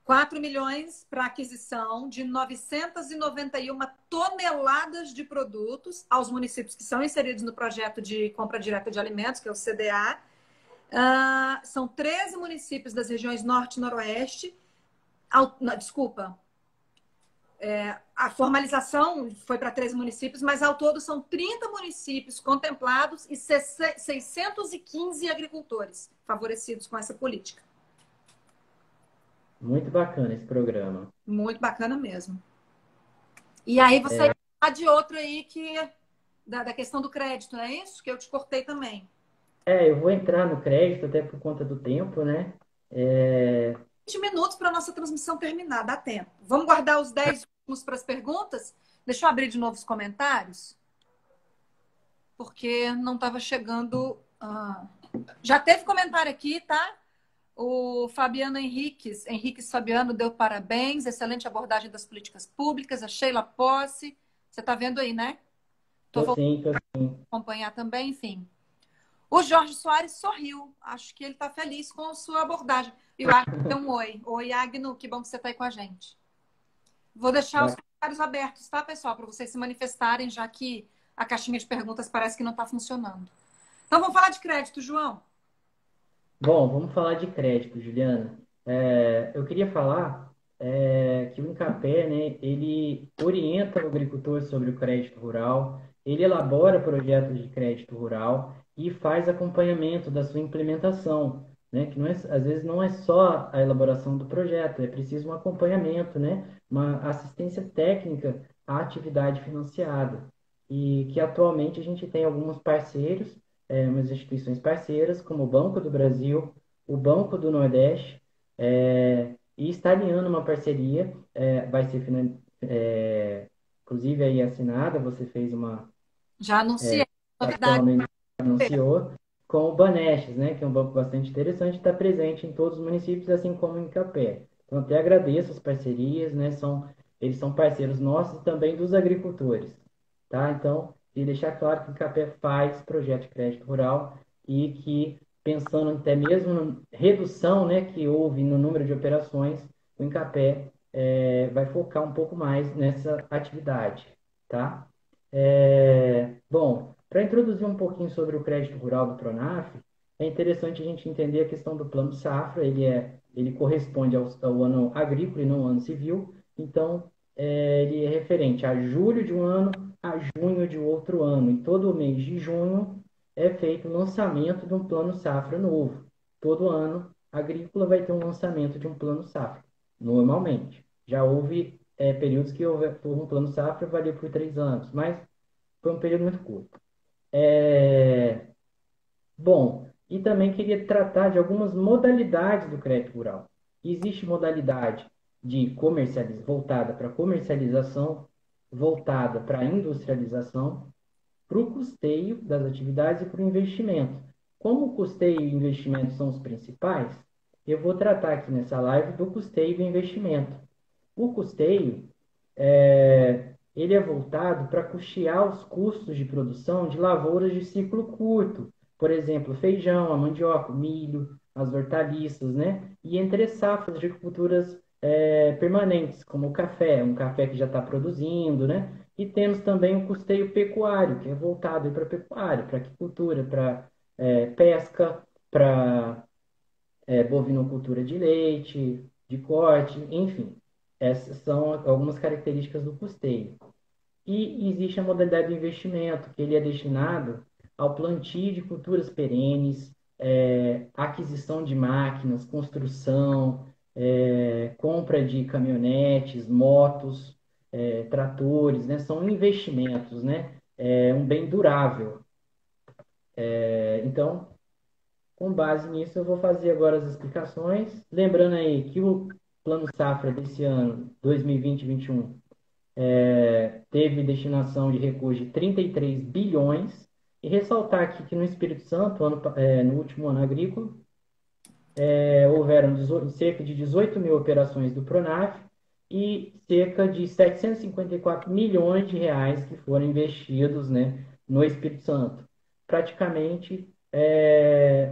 4 milhões para aquisição de 991 toneladas de produtos aos municípios que são inseridos no projeto de compra direta de alimentos, que é o CDA. São 13 municípios das regiões Norte e Noroeste. Desculpa. A formalização foi para 13 municípios, mas ao todo são 30 municípios contemplados e 615 agricultores favorecidos com essa política. Muito bacana esse programa. Muito bacana mesmo. E aí você ia falar de outro aí da questão do crédito, não é isso? Que eu te cortei também. Eu vou entrar no crédito até por conta do tempo, né? 20 minutos para a nossa transmissão terminar, dá tempo. Vamos guardar os 10 últimos para as perguntas? Deixa eu abrir de novo os comentários, porque não estava chegando. Já teve comentário aqui, tá? O Fabiano Henriques Fabiano deu parabéns, excelente abordagem das políticas públicas. A Sheila Posse, você está vendo aí, né? Tô Estou sim. acompanhar também, enfim. O Jorge Soares sorriu. Acho que ele está feliz com a sua abordagem. E o Agno deu um oi. Oi, Agno, que bom que você está aí com a gente. Vou deixar os comentários abertos, tá, pessoal? Para vocês se manifestarem, já que a caixinha de perguntas parece que não está funcionando. Então, vamos falar de crédito, João. Bom, vamos falar de crédito, Juliana. Eu queria falar que o Incapé, né, ele orienta o agricultor sobre o crédito rural, ele elabora projetos de crédito rural e faz acompanhamento da sua implementação, né, que às vezes não é só a elaboração do projeto, é preciso um acompanhamento, né, uma assistência técnica à atividade financiada. E que atualmente a gente tem alguns parceiros, umas instituições parceiras, como o Banco do Brasil, o Banco do Nordeste, e está alinhando uma parceria, vai ser, inclusive, aí assinada, você fez uma Já anunciei. Novidade. ação, anunciou, com o Banestes, né, que é um banco bastante interessante, está presente em todos os municípios, assim como em Capé. Então, até agradeço as parcerias, né, eles são parceiros nossos e também dos agricultores, tá? Então, e deixar claro que o Capé faz projeto de crédito rural e que, pensando até mesmo na redução, né, que houve no número de operações, o Incapé vai focar um pouco mais nessa atividade, tá? Bom, para introduzir um pouquinho sobre o crédito rural do Pronaf, é interessante a gente entender a questão do plano safra. Ele corresponde ao ano agrícola e não ao ano civil. Então, ele é referente a julho de um ano a junho de outro ano. E todo mês de junho é feito o lançamento de um plano safra novo. Todo ano agrícola vai ter um lançamento de um plano safra, normalmente. Já houve períodos que houve um plano safra valia por 3 anos, mas foi um período muito curto. Bom, e também queria tratar de algumas modalidades do crédito rural. Existe modalidade voltada para comercialização, voltada para a industrialização, para o custeio das atividades e para o investimento. Como o custeio e o investimento são os principais, eu vou tratar aqui nessa live do custeio e do investimento. O custeio ele é voltado para custear os custos de produção de lavouras de ciclo curto, por exemplo, feijão, a mandioca, o milho, as hortaliças, né? E entre safras de culturas permanentes, como o café, um café que já está produzindo, né? E temos também o custeio pecuário, que é voltado para pecuária, para aquicultura, para pesca, para bovinocultura de leite, de corte, enfim. Essas são algumas características do custeio. E existe a modalidade de investimento, que ele é destinado ao plantio de culturas perenes, aquisição de máquinas, construção, compra de caminhonetes, motos, tratores, né? São investimentos, né? É um bem durável. Então, com base nisso, eu vou fazer agora as explicações. Lembrando aí que o Plano Safra desse ano, 2020-21, teve destinação de recursos de 33 bilhões. E ressaltar aqui que no Espírito Santo, no último ano agrícola, houveram cerca de 18 mil operações do Pronaf e cerca de 754 milhões de reais que foram investidos, né, no Espírito Santo. Praticamente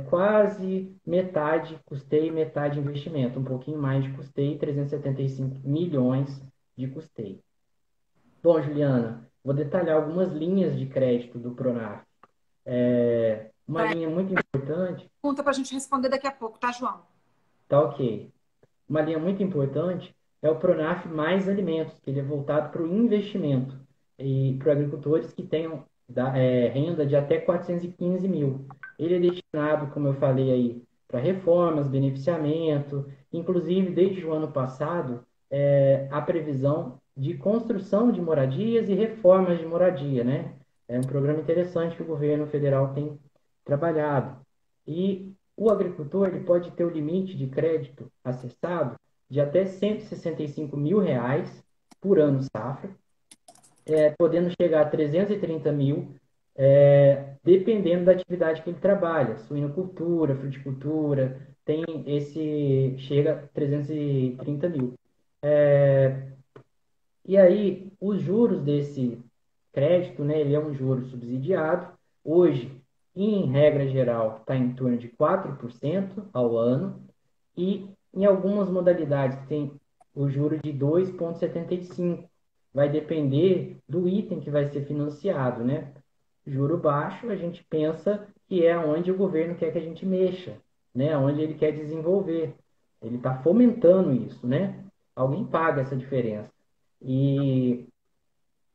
quase metade custeio e metade investimento, um pouquinho mais de custeio, 375 milhões de custeio. Bom, Juliana, vou detalhar algumas linhas de crédito do Pronaf. Uma linha muito importante. Pergunta para a gente responder daqui a pouco, tá, João? Tá ok. Uma linha muito importante é o Pronaf Mais Alimentos, que ele é voltado para o investimento e para agricultores que tenham renda de até 415 mil. Ele é destinado, como eu falei aí, para reformas, beneficiamento, inclusive desde o ano passado, a previsão de construção de moradias e reformas de moradia, né? É um programa interessante que o governo federal tem trabalhado. E o agricultor ele pode ter o limite de crédito acessado de até 165 mil reais por ano safra, podendo chegar a 330 mil, dependendo da atividade que ele trabalha, suinocultura, fruticultura, tem chega a 330 mil. E aí, os juros desse crédito, né, ele é um juro subsidiado. Hoje, em regra geral, está em torno de 4% ao ano. E em algumas modalidades tem o juro de 2,75. Vai depender do item que vai ser financiado, né? Juro baixo, a gente pensa que é onde o governo quer que a gente mexa, né? Onde ele quer desenvolver. Ele está fomentando isso, né? Alguém paga essa diferença. E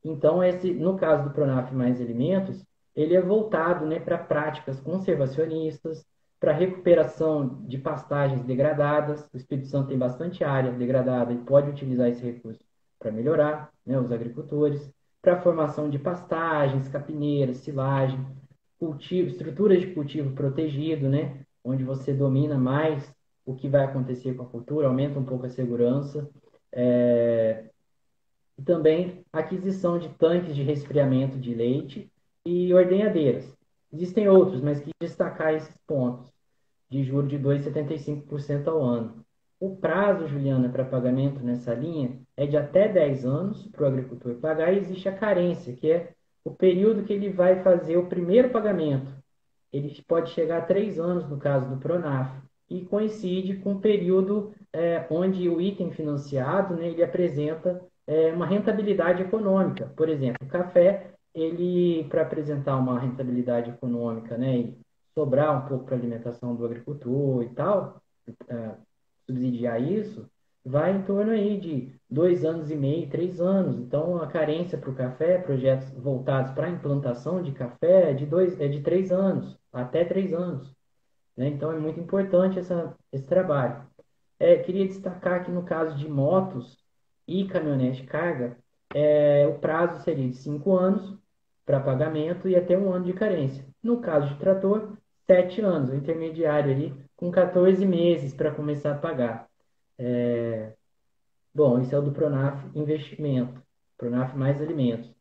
então, no caso do Pronaf Mais Alimentos, ele é voltado, né, para práticas conservacionistas, para recuperação de pastagens degradadas. O Espírito Santo tem bastante área degradada e pode utilizar esse recurso para melhorar, né, os agricultores, para a formação de pastagens, capineiras, silagem, cultivo, estruturas de cultivo protegido, né, onde você domina mais o que vai acontecer com a cultura, aumenta um pouco a segurança. É, e também aquisição de tanques de resfriamento de leite e ordenhadeiras. Existem outros, mas que destacar esses pontos de juros de 2,75% ao ano. O prazo, Juliana, para pagamento nessa linha é de até 10 anos para o agricultor pagar e existe a carência, que é o período que ele vai fazer o primeiro pagamento. Ele pode chegar a 3 anos no caso do Pronaf e coincide com o período onde o item financiado, né, ele apresenta uma rentabilidade econômica. Por exemplo, o café, ele para apresentar uma rentabilidade econômica, né, e sobrar um pouco para a alimentação do agricultor e tal, é, subsidiar isso, vai em torno aí de 2 anos e meio, 3 anos. Então, a carência para o café, projetos voltados para a implantação de café, é de 3 anos, até 3 anos. Né? Então, é muito importante esse trabalho. Queria destacar que no caso de motos e caminhonete de carga, o prazo seria de 5 anos para pagamento e até 1 ano de carência. No caso de trator, 7 anos, o intermediário ali com 14 meses para começar a pagar. Bom, esse é o do Pronaf Investimento, Pronaf Mais Alimentos.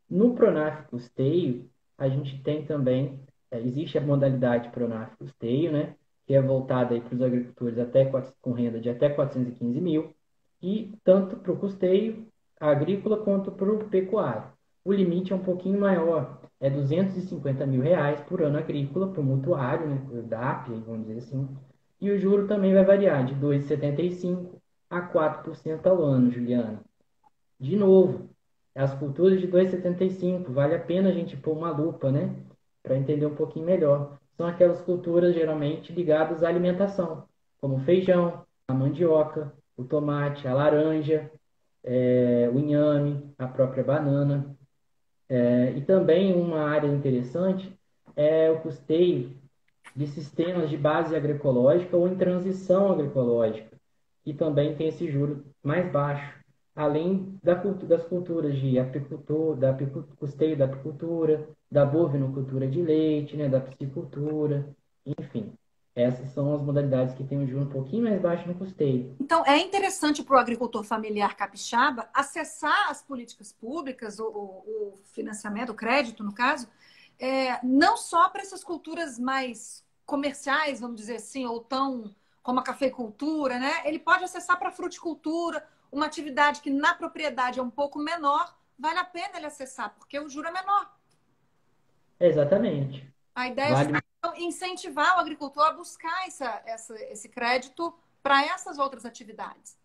No Pronaf Custeio, a gente tem também, existe a modalidade Pronaf Custeio, né, que é voltada para os agricultores com renda de até 415 mil, e tanto para o custeio agrícola quanto para o pecuário. O limite é um pouquinho maior, é 250 mil reais por ano agrícola, para o mutuário, né, para o DAP, vamos dizer assim, e o juro também vai variar de 2,75% a 4% ao ano, Juliana. De novo, as culturas de 2,75, vale a pena a gente pôr uma lupa, né? Para entender um pouquinho melhor. São aquelas culturas geralmente ligadas à alimentação, como o feijão, a mandioca, o tomate, a laranja, o inhame, a própria banana. E também uma área interessante é o custeio de sistemas de base agroecológica ou em transição agroecológica, que também tem esse juro mais baixo, além das culturas de apicultura, custeio da apicultura, da bovinocultura de leite, né, da piscicultura, enfim. Essas são as modalidades que têm um juro um pouquinho mais baixo no custeio. Então, é interessante para o agricultor familiar capixaba acessar as políticas públicas, o financiamento, o crédito, no caso, não só para essas culturas mais comerciais, vamos dizer assim, ou tão como a cafeicultura, né? Ele pode acessar para a fruticultura, uma atividade que na propriedade é um pouco menor, vale a pena ele acessar, porque o juro é menor. Exatamente. A ideia é Vale. justamente incentivar o agricultor a buscar esse crédito para essas outras atividades.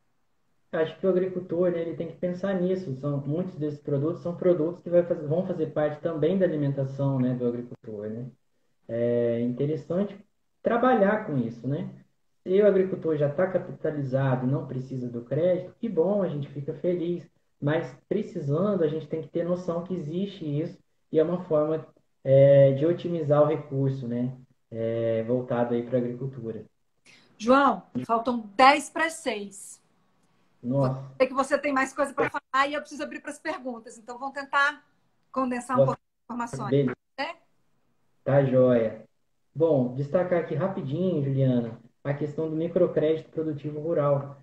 Acho que o agricultor, né, ele tem que pensar nisso. Muitos desses produtos são produtos que vão fazer parte também da alimentação, né, do agricultor, né? É interessante trabalhar com isso, né? Se o agricultor já está capitalizado, não precisa do crédito, que bom, a gente fica feliz. Mas precisando, a gente tem que ter noção que existe isso e é uma forma de otimizar o recurso, né? Voltado aí para a agricultura. João, faltam 10 para 6. Nossa, Sei que você tem mais coisa para falar e eu preciso abrir para as perguntas. Então, vamos tentar condensar um nossa, pouco de informações. beleza, Né? tá joia. Bom, destacar aqui rapidinho, Juliana, a questão do microcrédito produtivo rural.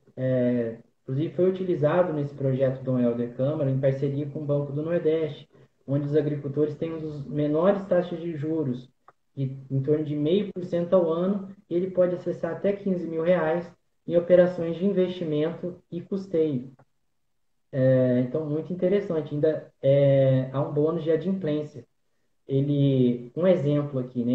Inclusive, foi utilizado nesse projeto Dom Helder Câmara em parceria com o Banco do Nordeste, onde os agricultores têm um dos menores taxas de juros, em torno de 0,5% ao ano, e ele pode acessar até R$ 15.000 em operações de investimento e custeio. Então, muito interessante. Ainda há um bônus de adimplência. Um exemplo aqui, né?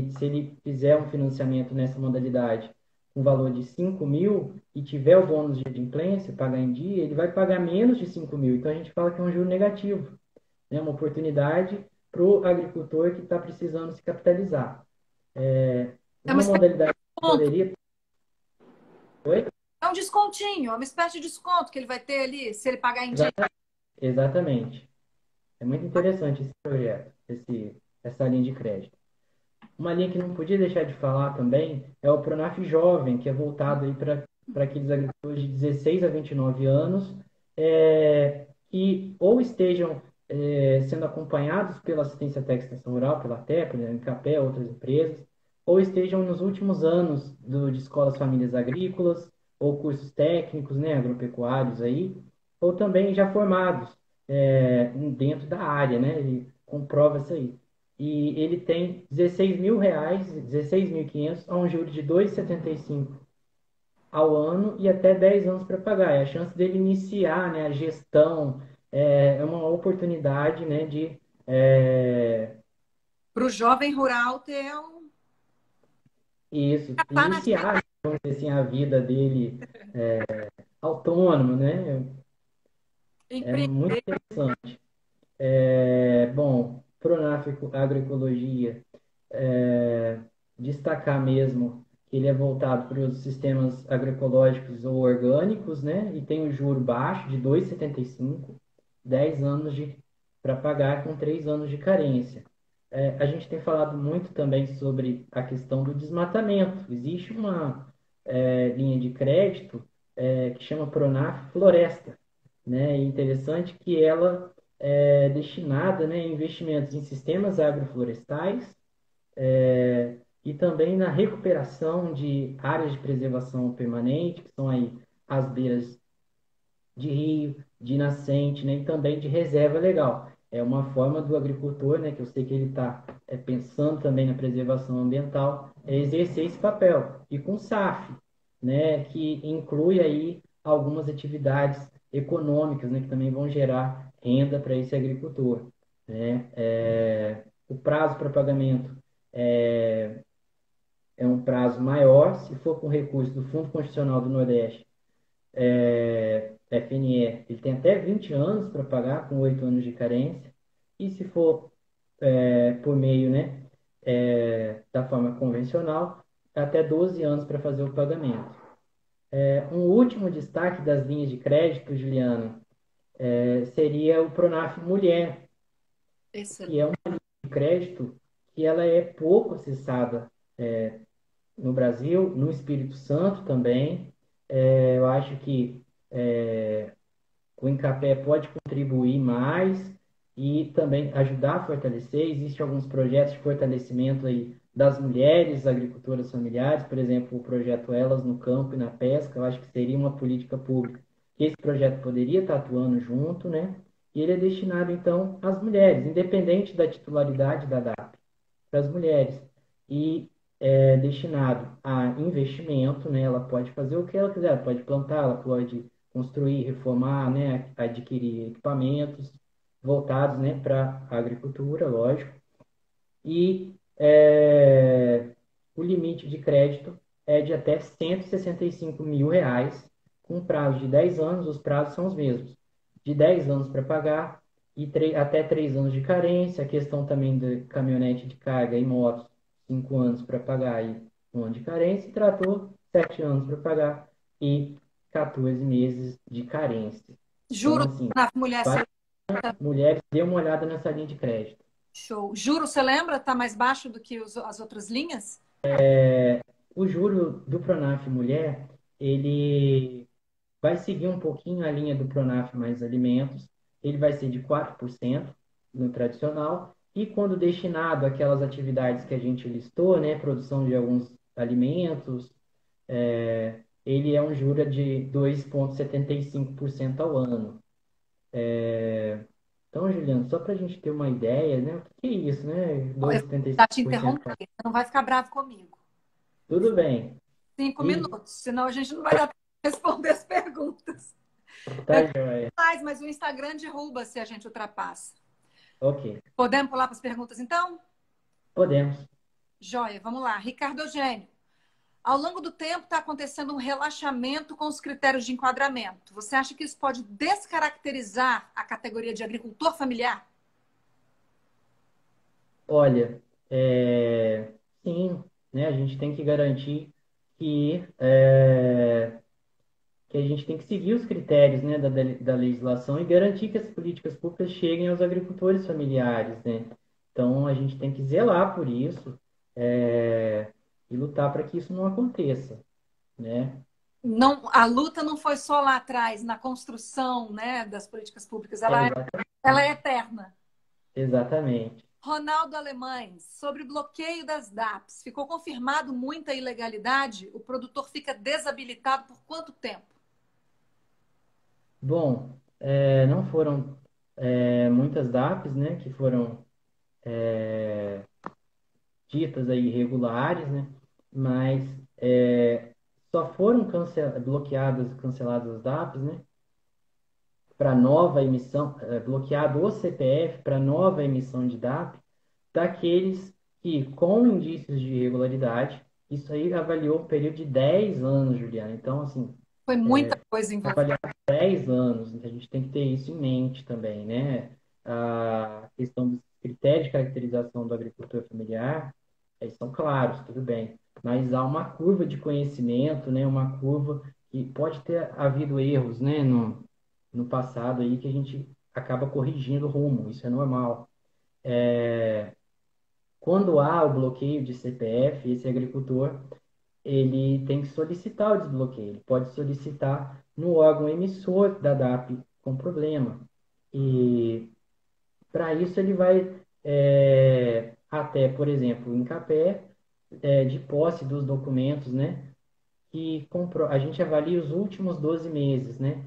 Se ele fizer um financiamento nessa modalidade com valor de 5.000 e tiver o bônus de adimplência, pagar em dia, ele vai pagar menos de 5.000. Então a gente fala que é um juro negativo, né? Uma oportunidade para o agricultor que está precisando se capitalizar. É uma Uma espécie de modalidade que desconto. poderia. Oi? É um descontinho, é uma espécie de desconto que ele vai ter ali se ele pagar em dia. Exatamente. É muito interessante esse projeto, essa linha de crédito. Uma linha que não podia deixar de falar também é o Pronaf Jovem, que é voltado aí para aqueles agricultores de 16 a 29 anos, que ou estejam sendo acompanhados pela assistência técnica e extensão rural, pela TEP, né, Incapé, outras empresas, ou estejam nos últimos anos de escolas famílias agrícolas, ou cursos técnicos, né, agropecuários aí, ou também já formados dentro da área, né, ele comprova isso aí e ele tem R$ 16.000, 16.500 a um juro de 2,75 ao ano e até 10 anos para pagar. É a chance dele iniciar, né, a gestão, uma oportunidade, né, de Para o jovem rural ter um. isso, Tá na iniciar, vamos dizer assim, a vida dele autônomo, né? É muito empreender. interessante. Bom, Pronaf Agroecologia, destacar mesmo que ele é voltado para os sistemas agroecológicos ou orgânicos, né? E tem o juro baixo de 2,75, 10 anos para pagar com 3 anos de carência. A gente tem falado muito também sobre a questão do desmatamento. Existe uma linha de crédito que chama Pronaf Floresta, né? E interessante que ela é destinada, né, a investimentos em sistemas agroflorestais, e também na recuperação de áreas de preservação permanente, que são aí as beiras de rio, de nascente, né, e também de reserva legal. É uma forma do agricultor, né, que eu sei que ele está pensando também na preservação ambiental, exercer esse papel. E com SAF, né, que inclui aí algumas atividades econômicas, né, que também vão gerar renda para esse agricultor, né? O prazo para pagamento é, é um prazo maior, se for com recurso do Fundo Constitucional do Nordeste, FNE, ele tem até 20 anos para pagar, com 8 anos de carência, e se for por meio, né, da forma convencional, até 12 anos para fazer o pagamento. Um último destaque das linhas de crédito, Juliana, seria o Pronaf Mulher, que Excelente. é uma linha de crédito que ela é pouco acessada no Brasil, no Espírito Santo também. Eu acho que o Incapé pode contribuir mais e também ajudar a fortalecer. Existem alguns projetos de fortalecimento aí das mulheres agricultoras familiares, por exemplo, o projeto Elas no Campo e na Pesca, eu acho que seria uma política pública que esse projeto poderia estar atuando junto, né? E ele é destinado, então, às mulheres, independente da titularidade da DAP, para as mulheres. E é destinado a investimento, né? Ela pode fazer o que ela quiser, ela pode plantar, ela pode construir, reformar, né? Adquirir equipamentos voltados, né, para a agricultura, lógico. E o limite de crédito é de até R$ 165.000, com prazo de 10 anos, os prazos são os mesmos. De 10 anos para pagar e até 3 anos de carência, a questão também de caminhonete de carga e motos, 5 anos para pagar aí, um ano de carência e tratou 7 anos para pagar e 14 meses de carência. Então, Juro, assim, na mulher, você várias mulheres, dê uma olhada nessa linha de crédito. show. Juro, você lembra? Tá mais baixo do que as outras linhas? O juro do Pronaf Mulher, ele vai seguir um pouquinho a linha do Pronaf Mais Alimentos, ele vai ser de 4% no tradicional, e quando destinado àquelas atividades que a gente listou, né, produção de alguns alimentos, ele é um juro de 2,75% ao ano. Então, Juliano, só para a gente ter uma ideia, né, o que é isso, né, Ó, eu 2,75%? vou te interromper, você não vai ficar bravo comigo. Tudo bem. Cinco E minutos, senão a gente não vai dar tempo de responder as perguntas. tá joia. Mas o Instagram derruba se a gente ultrapassa. Ok, Podemos pular para as perguntas, então? podemos. Joia, vamos lá. Ricardo Eugênio, ao longo do tempo está acontecendo um relaxamento com os critérios de enquadramento. Você acha que isso pode descaracterizar a categoria de agricultor familiar? Olha, sim, né, a gente tem que garantir que, que a gente tem que seguir os critérios, né, da legislação e garantir que as políticas públicas cheguem aos agricultores familiares, né? Então, a gente tem que zelar por isso, e lutar para que isso não aconteça, né? Não, a luta não foi só lá atrás, na construção, né, das políticas públicas, ela é eterna. Exatamente. Ronaldo Alemães, sobre o bloqueio das DAPs, ficou confirmado muita ilegalidade? O produtor fica desabilitado por quanto tempo? Bom, não foram muitas DAPs, né, que foram ditas aí irregulares, né, mas só foram bloqueadas, canceladas as DAPs, né, para nova emissão, bloqueado o CPF para nova emissão de DAP, daqueles que, com indícios de irregularidade, isso aí avaliou um período de 10 anos, Juliana. Então, assim, Foi muita coisa envolvida. avaliar 10 anos, a gente tem que ter isso em mente também, né? A questão dos critérios de caracterização do agricultor familiar, eles são claros, tudo bem, mas há uma curva de conhecimento, né? Uma curva que pode ter havido erros, né? No passado aí que a gente acaba corrigindo o rumo, isso é normal. Quando há o bloqueio de CPF, esse agricultor ele tem que solicitar o desbloqueio. Ele pode solicitar no órgão emissor da DAP com problema. E para isso ele vai até, por exemplo, em Capé, de posse dos documentos, né? Que a gente avalia os últimos 12 meses, né?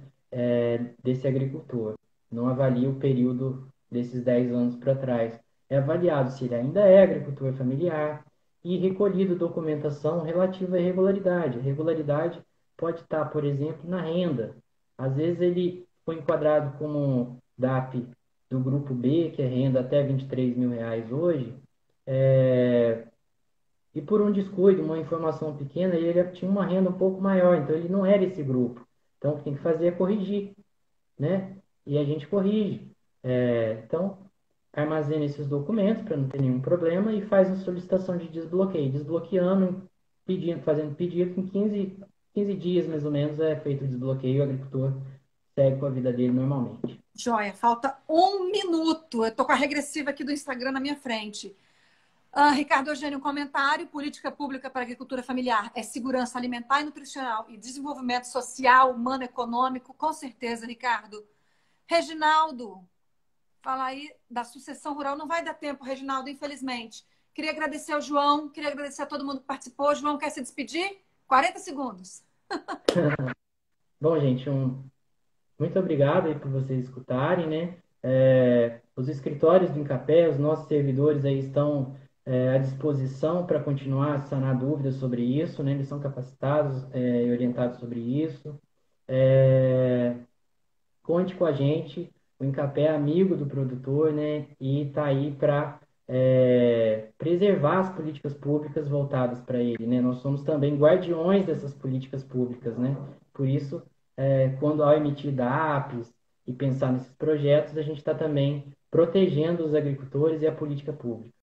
Desse agricultor. Não avalia o período desses 10 anos para trás. É avaliado se ele ainda é agricultor familiar e recolhido documentação relativa à irregularidade. A irregularidade pode estar, por exemplo, na renda. Às vezes ele foi enquadrado como DAP do grupo B, que é renda até R$ 23.000 hoje, é, e por um descuido, uma informação pequena, ele tinha uma renda um pouco maior, então ele não era esse grupo. Então, o que tem que fazer é corrigir, né? E a gente corrige. Então, armazena esses documentos para não ter nenhum problema e faz a solicitação de desbloqueio. Desbloqueando, pedindo, fazendo pedido, em 15 dias mais ou menos é feito o desbloqueio e o agricultor segue com a vida dele normalmente. Joia, falta um minuto. Eu estou com a regressiva aqui do Instagram na minha frente. Ricardo Eugênio, um comentário. Política pública para a agricultura familiar é segurança alimentar e nutricional e desenvolvimento social, humano, econômico. Com certeza, Ricardo. Reginaldo, fala aí da sucessão rural. Não vai dar tempo, Reginaldo, infelizmente. Queria agradecer ao João, queria agradecer a todo mundo que participou. João, quer se despedir? 40 segundos. Bom, gente, muito obrigado aí por vocês escutarem, né? Os escritórios do Incapé, os nossos servidores aí estão à disposição para continuar a sanar dúvidas sobre isso, né? Eles são capacitados e orientados sobre isso. É, Conte com a gente, o Incapé é amigo do produtor, né? E está aí para preservar as políticas públicas voltadas para ele, né? Nós somos também guardiões dessas políticas públicas, né? Por isso, quando ao emitir DAPs e pensar nesses projetos, a gente está também protegendo os agricultores e a política pública.